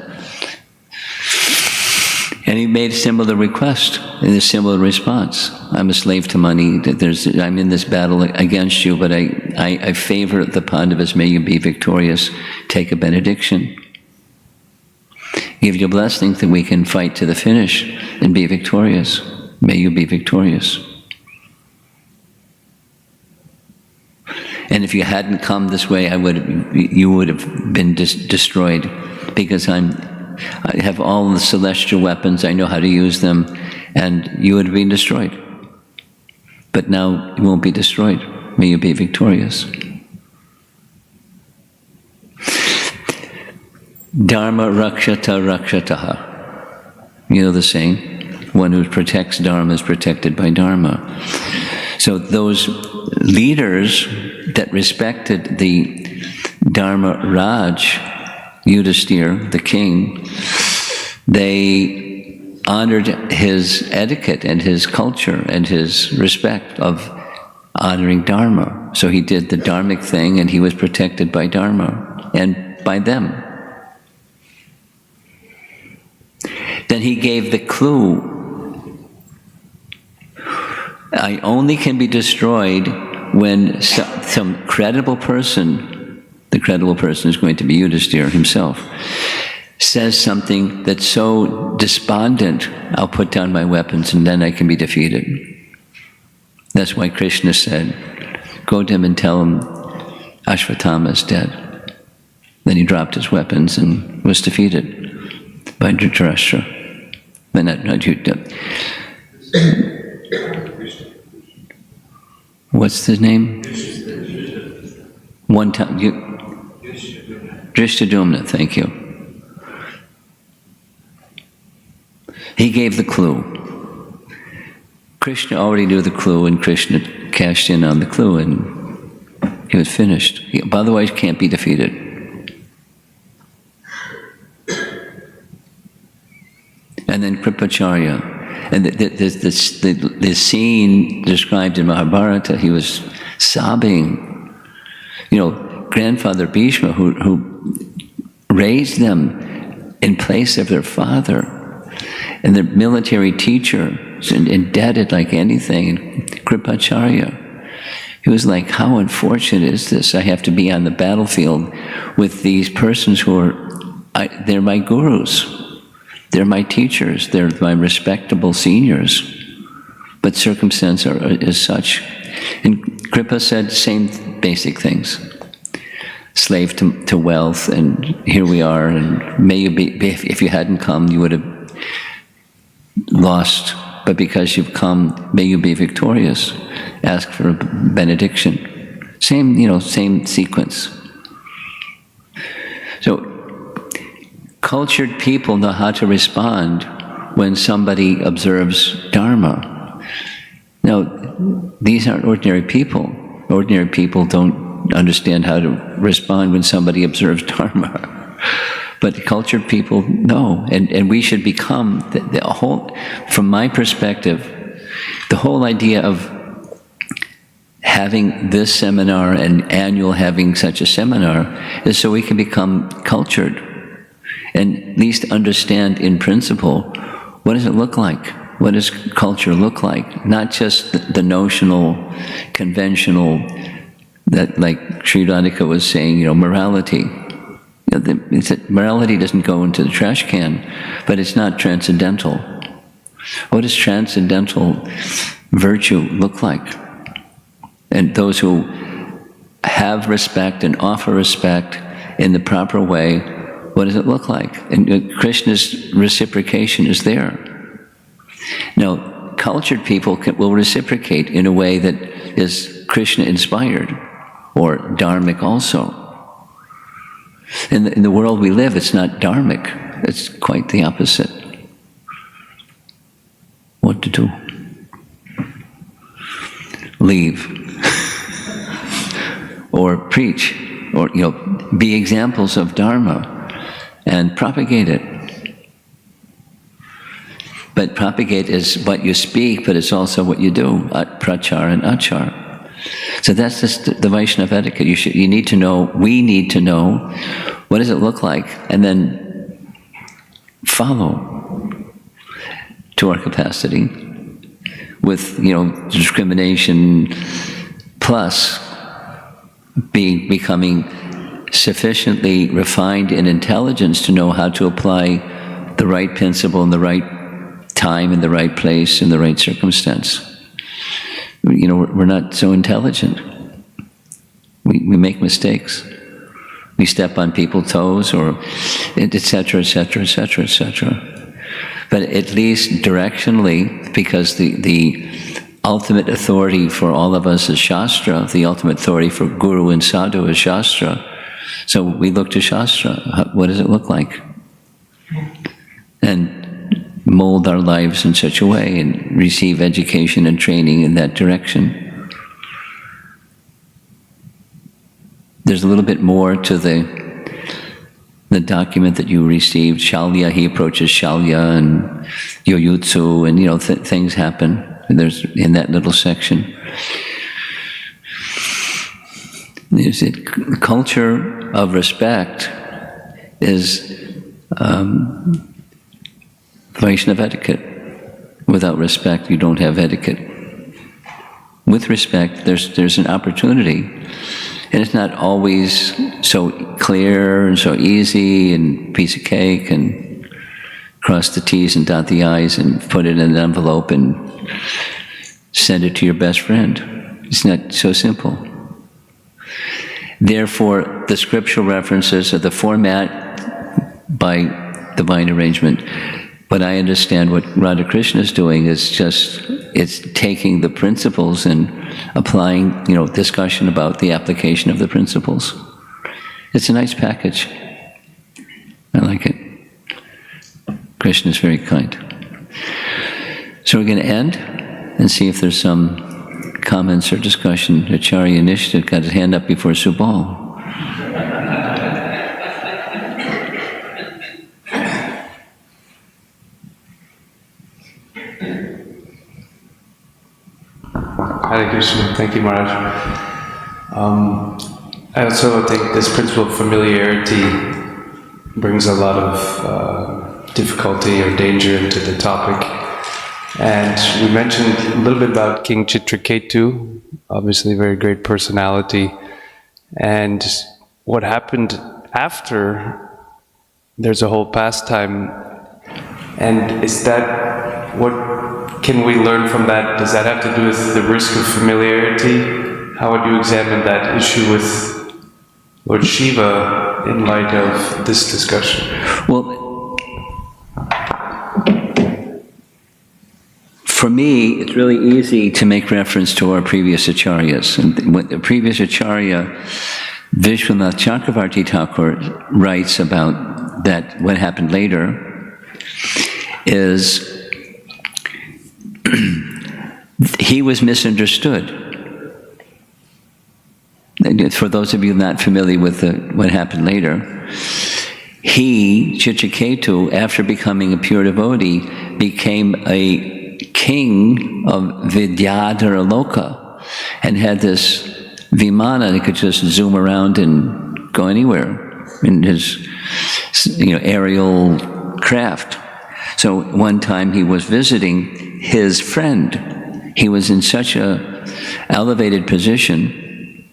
And he made a similar request and a similar response. I'm a slave to money. I'm in this battle against you, but I favor the Pandavas. May you be victorious. Take a benediction. Give your blessings that we can fight to the finish and be victorious. May you be victorious. And if you hadn't come this way, you would have been destroyed, because I have all the celestial weapons. I know how to use them, and you would have been destroyed. But now you won't be destroyed. May you be victorious. Dharma rakshata rakshataha. You know the saying, one who protects Dharma is protected by Dharma. So those leaders that respected the Dharma Raj, Yudhisthira, the king, they honored his etiquette and his culture and his respect of honoring Dharma. So he did the dharmic thing, and he was protected by Dharma and by them. Then he gave the clue. I only can be destroyed when some credible person, the credible person is going to be Yudhisthira himself, says something that's so despondent, I'll put down my weapons and then I can be defeated. That's why Krishna said, go to him and tell him Ashvatthama is dead. Then he dropped his weapons and was defeated by Dhritarashtra. But not what's his name? One time, Drishtadumna, thank you. He gave the clue. Krishna already knew the clue, and Krishna cashed in on the clue, and he was finished. He otherwise can't be defeated. And then Kripacharya. And the scene described in Mahabharata, he was sobbing. Grandfather Bhishma, who raised them in place of their father, and their military teacher, indebted like anything, and Kripacharya. He was like, how unfortunate is this? I have to be on the battlefield with these persons who they're my gurus. They're my teachers, they're my respectable seniors, but circumstance is such. And Kripa said the same basic things. Slave to wealth, and here we are, and may you be, if you hadn't come, you would have lost, but because you've come, may you be victorious. Ask for a benediction. Same sequence. So, cultured people know how to respond when somebody observes Dharma. Now, these aren't ordinary people. Ordinary people don't understand how to respond when somebody observes Dharma. But cultured people know, and we should become the whole, from my perspective, the whole idea of having this seminar and annual having such a seminar is so we can become cultured and at least understand in principle, what does it look like? What does culture look like? Not just the notional, conventional That, like Sri Radhika was saying, morality. Morality doesn't go into the trash can, but it's not transcendental. What does transcendental virtue look like? And those who have respect and offer respect in the proper way, what does it look like? And Krishna's reciprocation is there. Now, cultured people will reciprocate in a way that is Krishna-inspired, or dharmic also. In the world we live, it's not dharmic. It's quite the opposite. What to do? Leave. Or preach. Or, be examples of dharma and propagate it. But propagate is what you speak, but it's also what you do. Prachar and achar. So that's just the Vaisnava etiquette. We need to know, what does it look like, and then follow to our capacity with, discrimination, plus becoming sufficiently refined in intelligence to know how to apply the right principle in the right time, in the right place, in the right circumstance. We're not so intelligent. We make mistakes. We step on people's toes, or etc., etc., etc., etc. But at least directionally, because the ultimate authority for all of us is Shastra, the ultimate authority for Guru and Sadhu is Shastra. So we look to Shastra. What does it look like? And mold our lives in such a way and receive education and training in that direction. There's a little bit more to the document that you received. Shalya, he approaches Shalya, and Yoyutsu, and things happen. And there's in that little section. There's a culture of respect is Vaisnava etiquette. Without respect, you don't have etiquette. With respect, there's an opportunity, and it's not always so clear and so easy and piece of cake and cross the T's and dot the I's and put it in an envelope and send it to your best friend. It's not so simple. Therefore, the scriptural references are the format by divine arrangement. But I understand what Radha Krishna is doing is it's taking the principles and applying, discussion about the application of the principles. It's a nice package. I like it. Krishna is very kind. So we're going to end and see if there's some comments or discussion. Acharya Nishta got his hand up before Subal. Hare Krishna. Thank you, Maharaj. I also think this principle of familiarity brings a lot of difficulty or danger into the topic. And we mentioned a little bit about King Chitraketu, obviously a very great personality. And what happened after, there's a whole pastime. And is that, what can we learn from that? Does that have to do with the risk of familiarity? How would you examine that issue with Lord Shiva in light of this discussion? Well, for me, it's really easy to make reference to our previous acharyas. And what the previous acharya, Vishwanath Chakravarti Thakur, writes about that, what happened later, is he was misunderstood. For those of you not familiar with what happened later, he, Chitraketu, after becoming a pure devotee, became a king of Vidyadhara Loka and had this vimana that could just zoom around and go anywhere in his aerial craft. So one time he was visiting his friend. He was in such a elevated position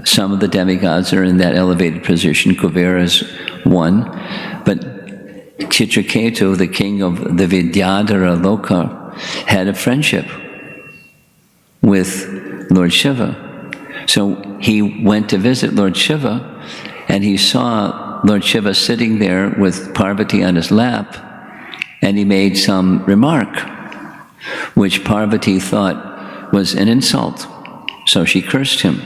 Some of the demigods are in that elevated position. Kuvera is one. But Chitraketu, the king of the Vidyadhara Loka, had a friendship with Lord Shiva. So he went to visit Lord Shiva, and he saw Lord Shiva sitting there with Parvati on his lap, and he made some remark, which Parvati thought was an insult. So she cursed him.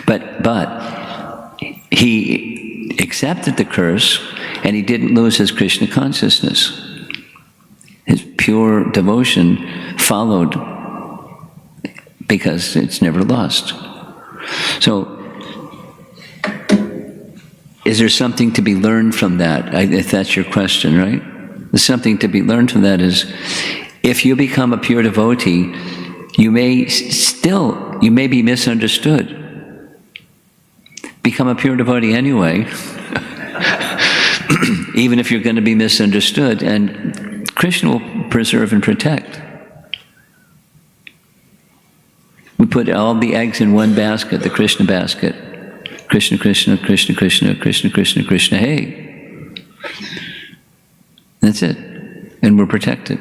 But he accepted the curse, and he didn't lose his Krishna consciousness. His pure devotion followed, because it's never lost. So, is there something to be learned from that? If that's your question, right? There's something to be learned from that is, if you become a pure devotee, you may be misunderstood. Become a pure devotee anyway, even if you're going to be misunderstood, and Krishna will preserve and protect. We put all the eggs in one basket, the Krishna basket. Krishna, Krishna, Krishna, Krishna, Krishna, Krishna, Krishna, hey. That's it. And we're protected.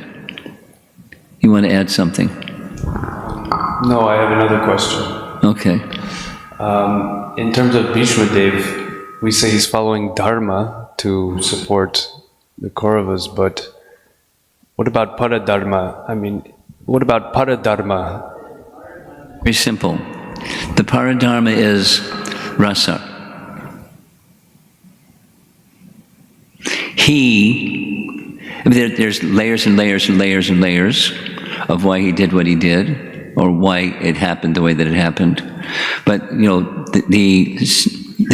You want to add something? No, I have another question. Okay. In terms of Bhishma Dev, we say he's following Dharma to support the Kauravas, but what about Paradharma? What about Paradharma? Very simple. The Paradharma is rasa. There's layers and layers and layers and layers of why he did what he did, or why it happened the way that it happened. But, the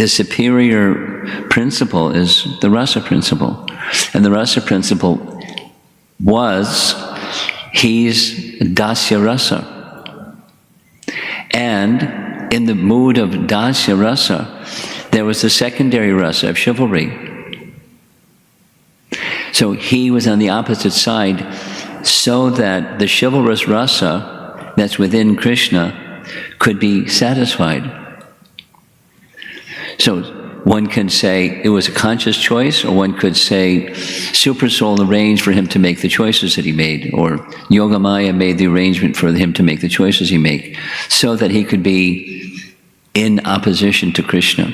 superior principle is the rasa principle. And the rasa principle was, he's dasya rasa. And in the mood of dasya rasa, there was the secondary rasa of chivalry. So he was on the opposite side, so that the chivalrous rasa that's within Krishna could be satisfied. So one can say it was a conscious choice, or one could say Super Soul arranged for him to make the choices that he made, or Yogamaya made the arrangement for him to make the choices he made, so that he could be in opposition to Krishna.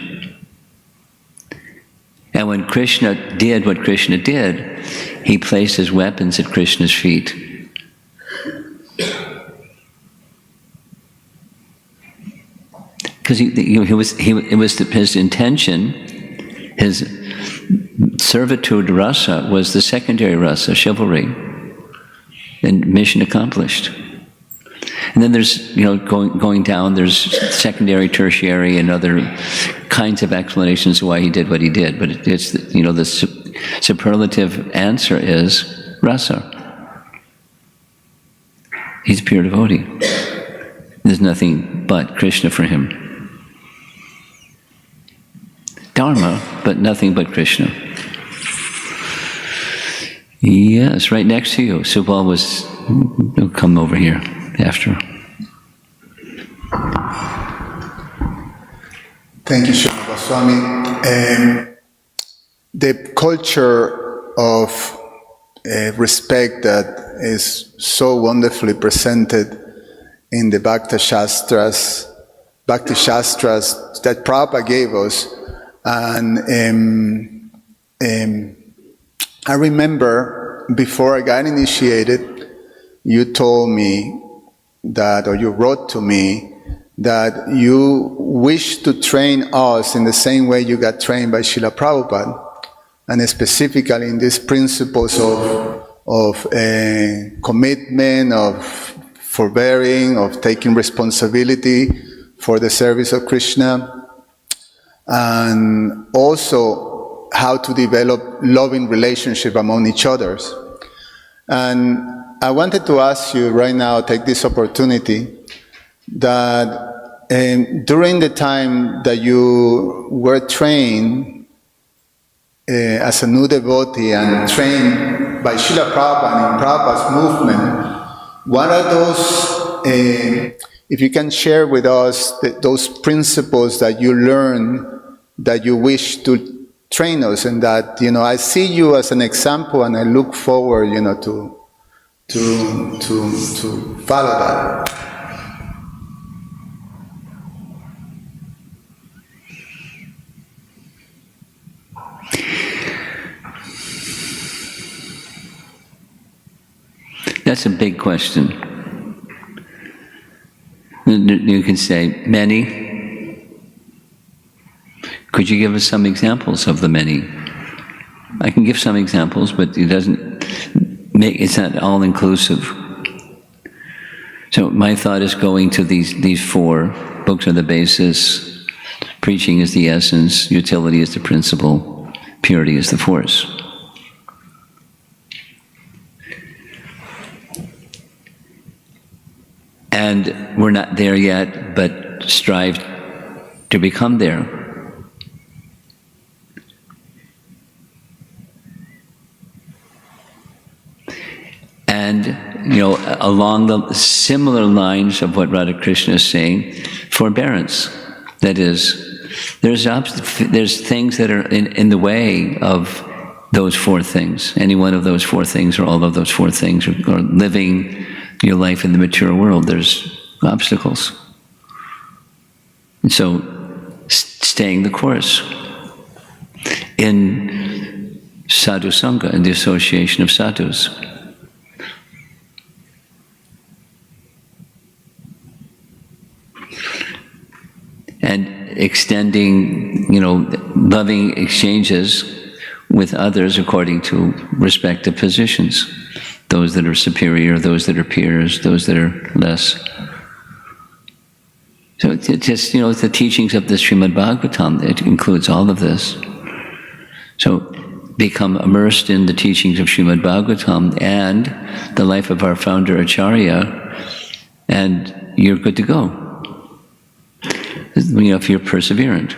And when Krishna did what Krishna did, he placed his weapons at Krishna's feet. Because it was his intention, his servitude rasa was the secondary rasa, chivalry, and mission accomplished. And then there's, going down, there's secondary, tertiary, and other kinds of explanations of why he did what he did. But it's, the superlative answer is rasa. He's a pure devotee. There's nothing but Krishna for him. Dharma, but nothing but Krishna. Yes, right next to you. Subal will come over here after. Thank you, Srila Goswami. The culture of respect that is so wonderfully presented in the Bhakti Shastras that Prabhupada gave us. And I remember before I got initiated, you told me that, or you wrote to me, that you wish to train us in the same way you got trained by Srila Prabhupada, and specifically in these principles of commitment, of forbearing, of taking responsibility for the service of Krishna, and also how to develop loving relationship among each others. And I wanted to ask you right now, take this opportunity, that during the time that you were trained as a new devotee and trained by Srila Prabhupada and in Prabhupada's movement, what are those if you can share with us those principles that you learn, that you wish to train us, and that, I see you as an example, and I look forward, to follow that. That's a big question. You can say, many. Could you give us some examples of the many? I can give some examples, but it's not all-inclusive. So my thought is going to these four. Books are the basis, preaching is the essence, utility is the principle, purity is the force. And we're not there yet, but strive to become there. And, along the similar lines of what Radha Krishna is saying, forbearance. That is, there's things that are in the way of those four things. Any one of those four things, or all of those four things, or living your life in the material world, there's obstacles. And so, staying the course in sadhu sangha, in the association of sadhus. And extending, loving exchanges with others according to respective positions. Those that are superior, those that are peers, those that are less. So it's just, the teachings of the Srimad Bhagavatam, it includes all of this. So become immersed in the teachings of Srimad Bhagavatam and the life of our founder Acharya, and you're good to go. If you're perseverant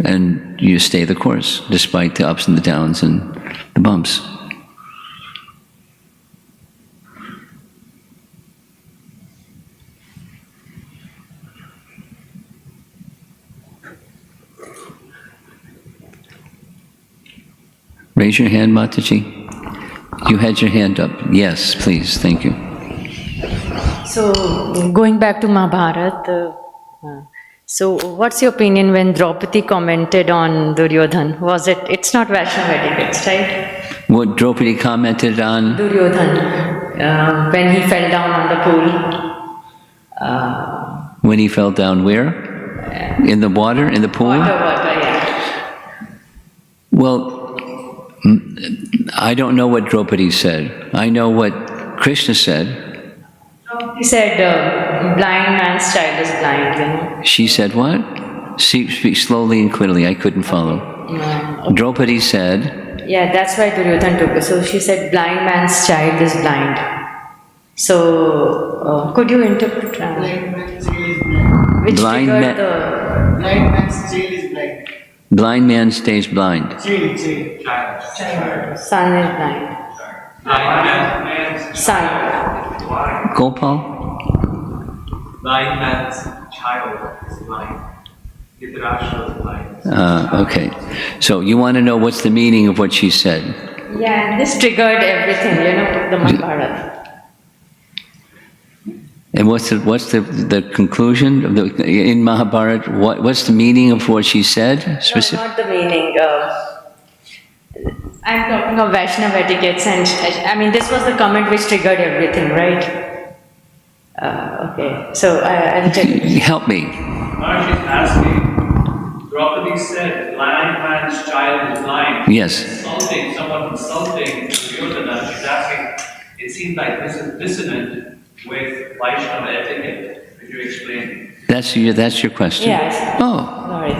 and you stay the course despite the ups and the downs and the bumps. Raise your hand, Mataji. You had your hand up. Yes, please. Thank you. So, going back to Mahabharata, so what's your opinion when Draupadi commented on Duryodhan? It's not Vaisnava Etiquette, right? What Draupadi commented on? Duryodhan, when he fell down on the pool. When he fell down where? In the water? In the pool? Water, yeah. Well, I don't know what Draupadi said. I know what Krishna said. He said, blind man's child is blind, She said what? Speak slowly and clearly. I couldn't follow. Okay. Draupadi said... Yeah, that's why Duryodhan took it. So she said, blind man's child is blind. So, could you interpret? Blind man's child is blind. Which Blind triggered the... Blind man's child is blind. Blind man stays blind. Child. Son is blind. Son. Gopal? Blind man's child is blind. Dhritarashtra is blind. Okay. So you want to know what's the meaning of what she said? Yeah, this triggered everything, the Mahabharata. And what's the conclusion of in Mahabharata? What's the meaning of what she said? No, not the meaning. I'm talking of Vaisnava etiquettes, and this was the comment which triggered everything, right? Okay, so I'll check. Help me. Maharaj is asking, Draupadi said, blind man's child is blind. Yes. Someone insulting Duryodhana, she's asking, it seems like this is dissonant with Vaishnava etiquette. Could you explain? That's your question? Yes. Oh. Sorry.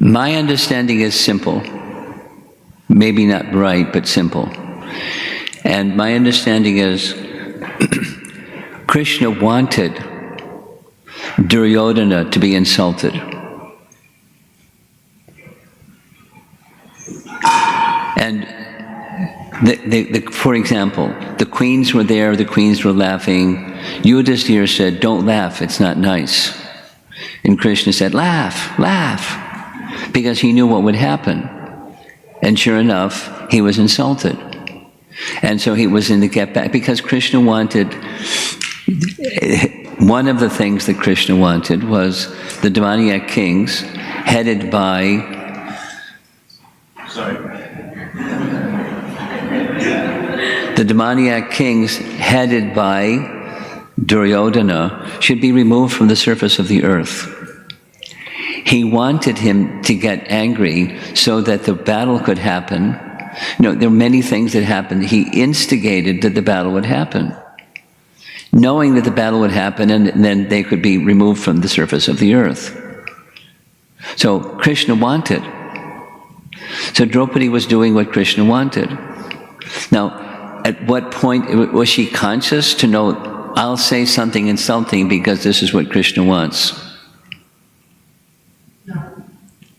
My understanding is simple. Maybe not right, but simple. And my understanding is Krishna wanted Duryodhana to be insulted. And for example, the queens were there, the queens were laughing. Yudhisthira said, "Don't laugh, it's not nice." And Krishna said, "Laugh, laugh," because he knew what would happen. And sure enough, he was insulted. And so he was in the get back, because Krishna wanted, one of the things that Krishna wanted was the demoniac kings headed by, the demoniac kings headed by Duryodhana should be removed from the surface of the earth. He wanted him to get angry so that the battle could happen. There were many things that happened. He instigated that the battle would happen, knowing that the battle would happen, and then they could be removed from the surface of the earth. So Krishna wanted. So Draupadi was doing what Krishna wanted. Now, at what point was she conscious to know, I'll say something insulting because this is what Krishna wants?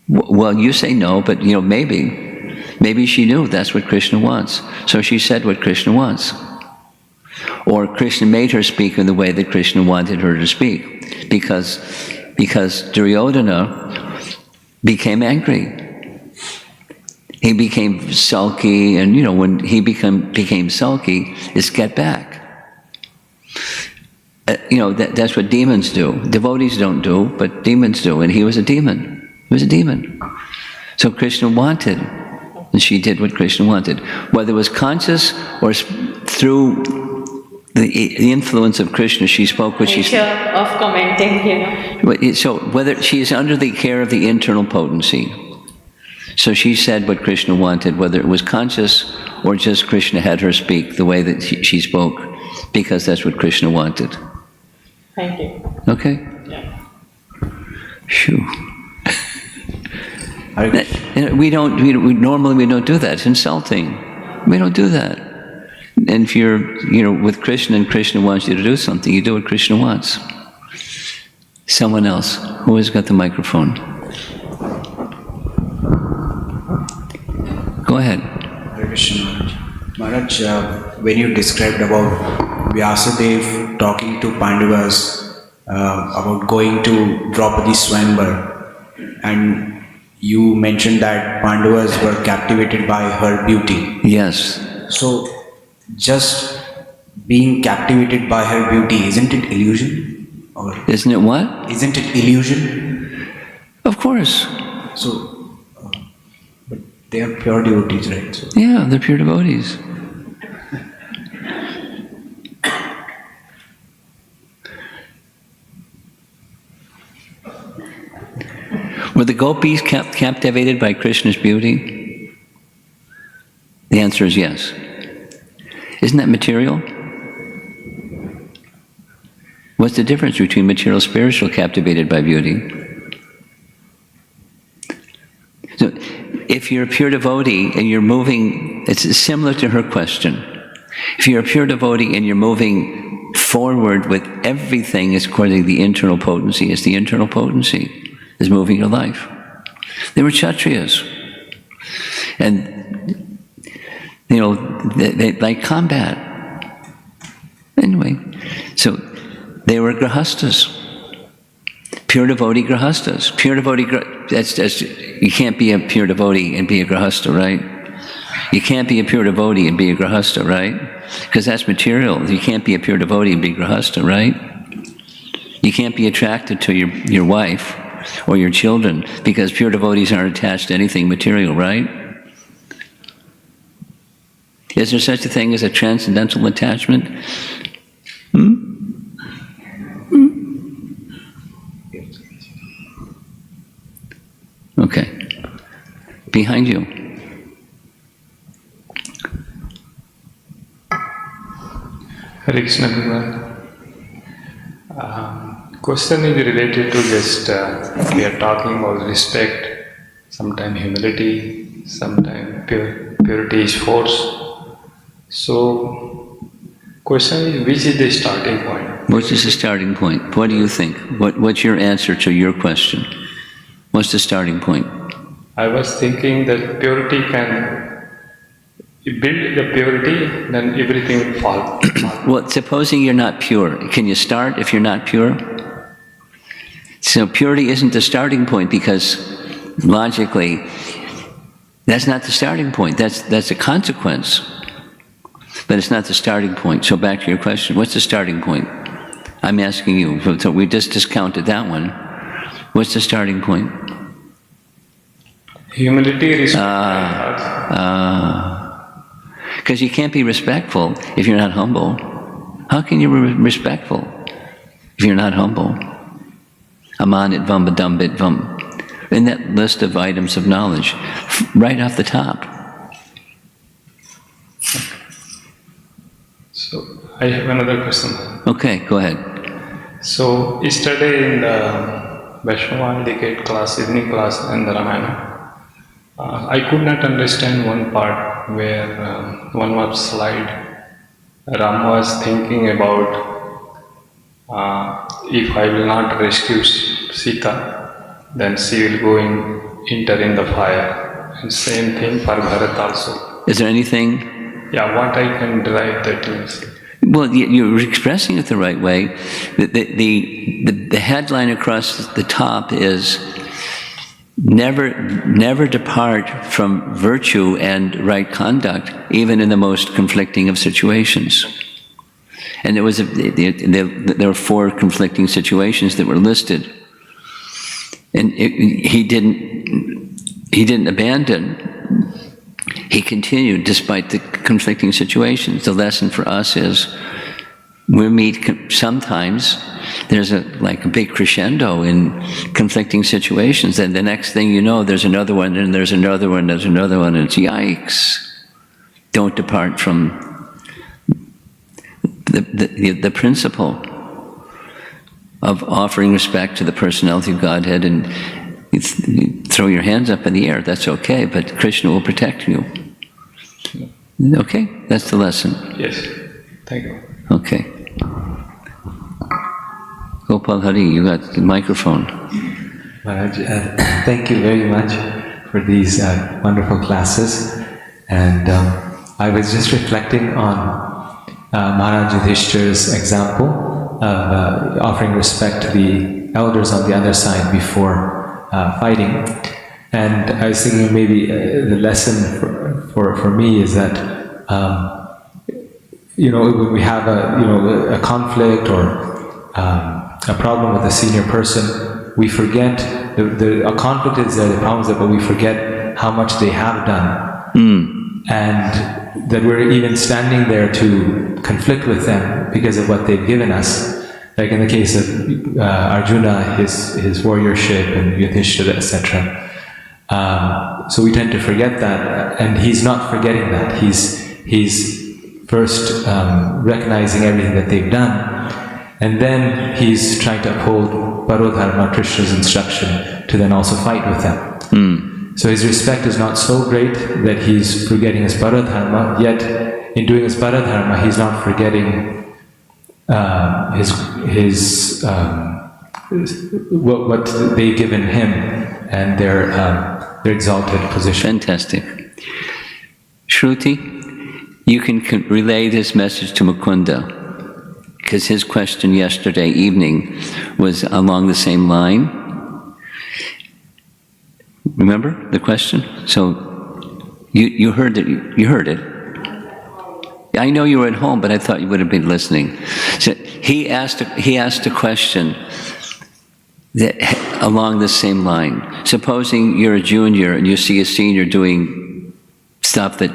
Well, you say no, but maybe she knew that's what Krishna wants. So she said what Krishna wants. Or Krishna made her speak in the way that Krishna wanted her to speak. Because Duryodhana became angry. He became sulky, and when he became sulky, it's get back. That's what demons do. Devotees don't do, but demons do, and he was a demon. He was a demon. So Krishna wanted, and she did what Krishna wanted. Whether it was conscious or through the influence of Krishna, she spoke what she said. Of commenting, So whether she is under the care of the internal potency. So she said what Krishna wanted, whether it was conscious or just Krishna had her speak the way that she spoke, because that's what Krishna wanted. Thank you. Okay? Yeah. Shoo. Normally we don't do that. It's insulting. We don't do that. And if you're, with Krishna and Krishna wants you to do something, you do what Krishna wants. Someone else. Who has got the microphone? Go ahead. Hare Krishna Maharaj, when you described about Vyasadeva talking to Pandavas about going to Draupadi Swayamvar, and you mentioned that Pandavas were captivated by her beauty. Yes. So, just being captivated by her beauty, isn't it illusion? Or isn't it what? Isn't it illusion? Of course. So, but they are pure devotees, right? So. Yeah, they're pure devotees. Were the gopis captivated by Krishna's beauty? The answer is yes. Isn't that material? What's the difference between material and spiritual captivated by beauty? So, if you're a pure devotee and you're moving, it's similar to her question. If you're a pure devotee and you're moving forward with everything according to the internal potency, it's the internal potency is moving your life. They were Kshatriyas. And, they like combat. Anyway, so they were grahastas. Pure devotee grahastas. Pure devotee, you can't be a pure devotee and be a grahasta, right? You can't be a pure devotee and be a grahasta, right? Because that's material. You can't be a pure devotee and be grahasta, right? You can't be attracted to your wife or your children, because pure devotees aren't attached to anything material, right? Is there such a thing as a transcendental attachment? Okay. Behind you. Hare Krishna Bhagavan. Question is related to just, we are talking about respect, sometimes humility, sometimes purity is force. So, question is, which is the starting point? What is the starting point? What do you think? What's your answer to your question? What's the starting point? I was thinking that purity can build the purity, then everything will fall. Well, supposing you're not pure, can you start if you're not pure? So purity isn't the starting point, because logically, that's not the starting point. That's a consequence, but it's not the starting point. So back to your question, what's the starting point? I'm asking you. So we just discounted that one. What's the starting point? Humility, respect. Because you can't be respectful if you're not humble. How can you be respectful if you're not humble? Amanitvam badambitvam. In that list of items of knowledge, right off the top. So I have another question. Okay, go ahead. So yesterday in the Vaisnava Etiquette class, evening class, and the Ramayana, I could not understand one part where one was slide. Ram was thinking about if I will not rescue Sita, then she will go enter in the fire. And same thing for Bharat also. Is there anything? Yeah, what I can derive that means. Well, you're expressing it the right way. The headline across the top is never depart from virtue and right conduct, even in the most conflicting of situations. And there were 4 conflicting situations that were listed, and he didn't abandon. He continued despite the conflicting situations. The lesson for us is we meet sometimes. There's a big crescendo in conflicting situations, and the next thing you know, there's another one, and there's another one, there's another one, and it's yikes. Don't depart from the principle of offering respect to the personality of Godhead, and you throw your hands up in the air, that's okay, but Krishna will protect you. Okay? That's the lesson. Yes. Thank you. Okay. Gopal Hari, you got the microphone. Maharaj, thank you very much for these wonderful classes. And I was just reflecting on Maharaj Yudhishthira's example of offering respect to the elders on the other side before fighting. And I was thinking maybe the lesson for me is that when we have a conflict or a problem with a senior person, we forget a conflict is there, the problem is there, but we forget how much they have done, and that we're even standing there to conflict with them because of what they've given us. Like in the case of Arjuna, his warriorship, and Yudhishthira, etc. So we tend to forget that, and he's not forgetting that. He's first recognizing everything that they've done, and then he's trying to uphold Parodharma, Krishna's instruction, to then also fight with them. So his respect is not so great that he's forgetting his Parodharma, yet in doing his Parodharma, he's not forgetting what they've given him and their exalted position. Fantastic. Shruti, you can relay this message to Mukunda, because his question yesterday evening was along the same line. Remember the question? So you heard it. You heard it. I know you were at home, but I thought you would have been listening. So he asked a question that along the same line. Supposing you're a junior and you see a senior doing stuff that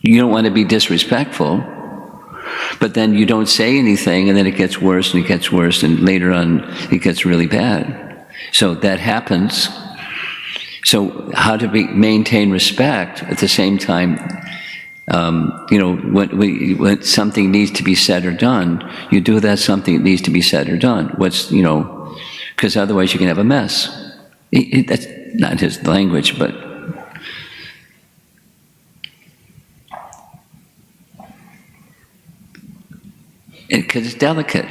you don't want to be disrespectful, but then you don't say anything, and then it gets worse and it gets worse, and later on it gets really bad. So that happens. So how to maintain respect at the same time, when something needs to be said or done, you do that something that needs to be said or done. Because otherwise you can have a mess. That's not his language, but because it's delicate.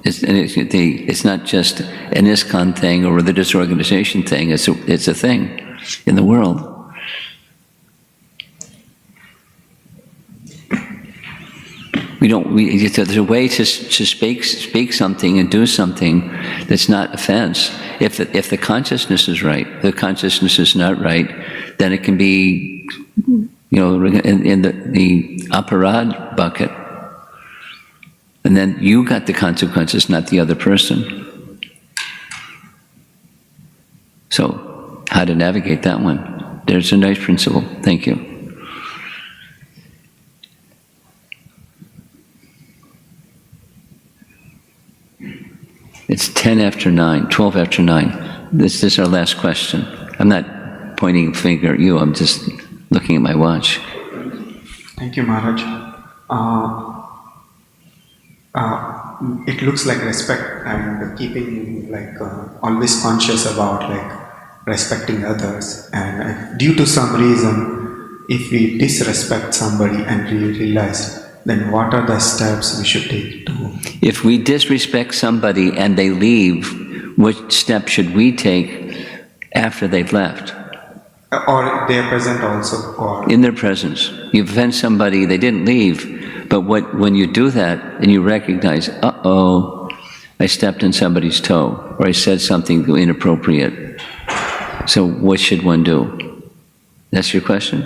It's not just an ISKCON thing or a religious organization thing. It's a thing. in the world. There's a way to speak something and do something that's not offense. If the consciousness is right, the consciousness is not right, then it can be, in the aparad bucket. And then you got the consequences, not the other person. So, how to navigate that one? There's a nice principle. Thank you. It's 10 after 9, 12 after 9. This is our last question. I'm not pointing a finger at you, I'm just looking at my watch. Thank you, Maharaj. It looks like respect and keeping always conscious about respecting others, and due to some reason, if we disrespect somebody and we realize, then what are the steps we should take to... If we disrespect somebody and they leave, what step should we take after they've left? Or they are present also, or... In their presence. You offend somebody, they didn't leave, but when you do that and you recognize, uh-oh, I stepped on somebody's toe, or I said something inappropriate. So what should one do? That's your question?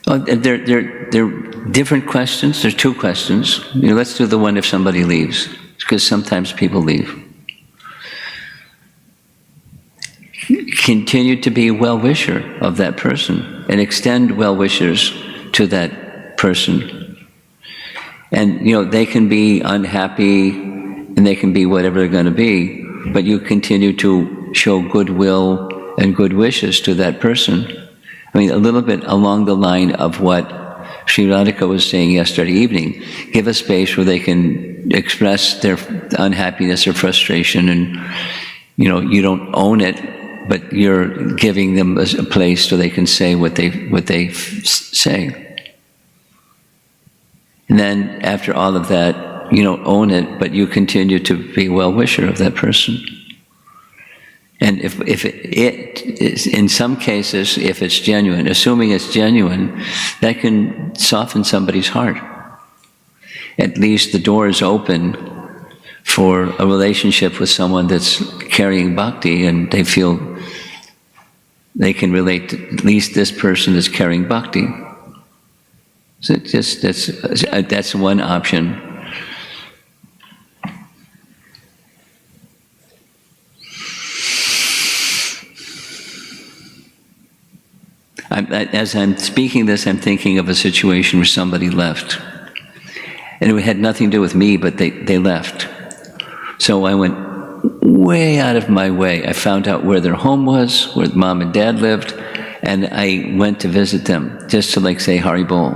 Oh, they're different questions. There's two questions. Let's do the one if somebody leaves, because sometimes people leave. Continue to be a well-wisher of that person and extend well-wishers to that person. And they can be unhappy and they can be whatever they're going to be, but you continue to show goodwill and good wishes to that person. I mean, a little bit along the line of what Sri Radhika was saying yesterday evening. Give a space where they can express their unhappiness or frustration, and you don't own it, but you're giving them a place so they can say what they say. And then after all of that, you don't own it, but you continue to be a well-wisher of that person. And if it is, in some cases, if it's genuine, assuming it's genuine, that can soften somebody's heart. At least the door is open for a relationship with someone that's carrying bhakti, and they feel they can relate to at least this person is carrying bhakti. So that's one option. As I'm speaking this, I'm thinking of a situation where somebody left. And it had nothing to do with me, but they left. So I went way out of my way. I found out where their home was, where mom and dad lived, and I went to visit them, just to say Hari Bol.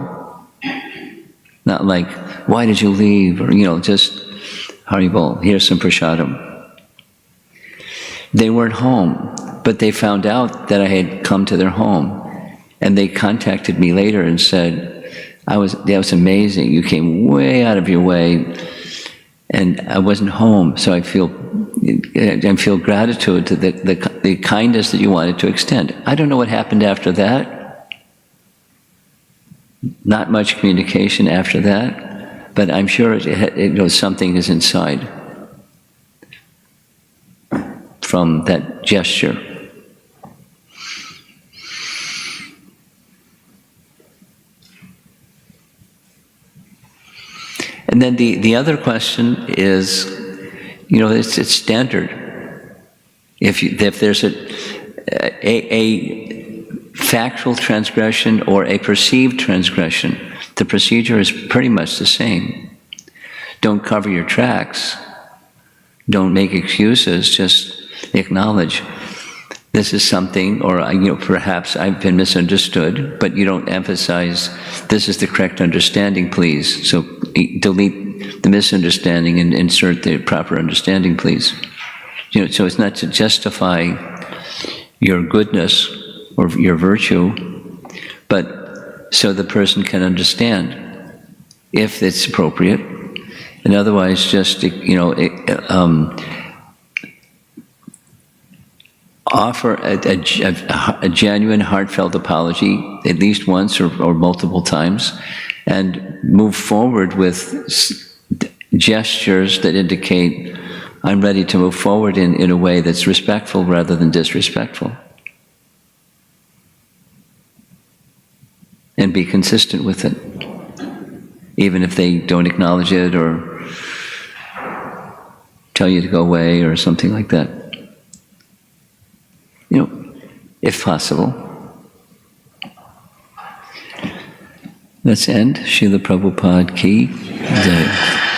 Not like, why did you leave? Or, just Hari Bol, here's some prasadam. They weren't home, but they found out that I had come to their home. And they contacted me later and said, that was amazing. You came way out of your way, and I wasn't home. So I feel gratitude to the kindness that you wanted to extend. I don't know what happened after that. Not much communication after that, but I'm sure something is inside from that gesture. And then the other question is, it's standard. If there's a factual transgression or a perceived transgression, the procedure is pretty much the same. Don't cover your tracks. Don't make excuses. Just acknowledge this is something, or perhaps I've been misunderstood, but you don't emphasize this is the correct understanding, please. So delete the misunderstanding and insert the proper understanding, please. So it's not to justify your goodness or your virtue, but so the person can understand if it's appropriate, And otherwise, just, offer a genuine, heartfelt apology at least once or multiple times, and move forward with gestures that indicate, I'm ready to move forward in a way that's respectful rather than disrespectful. And be consistent with it, even if they don't acknowledge it or tell you to go away or something like that. If possible. Let's end. Srila Prabhupada ki jai.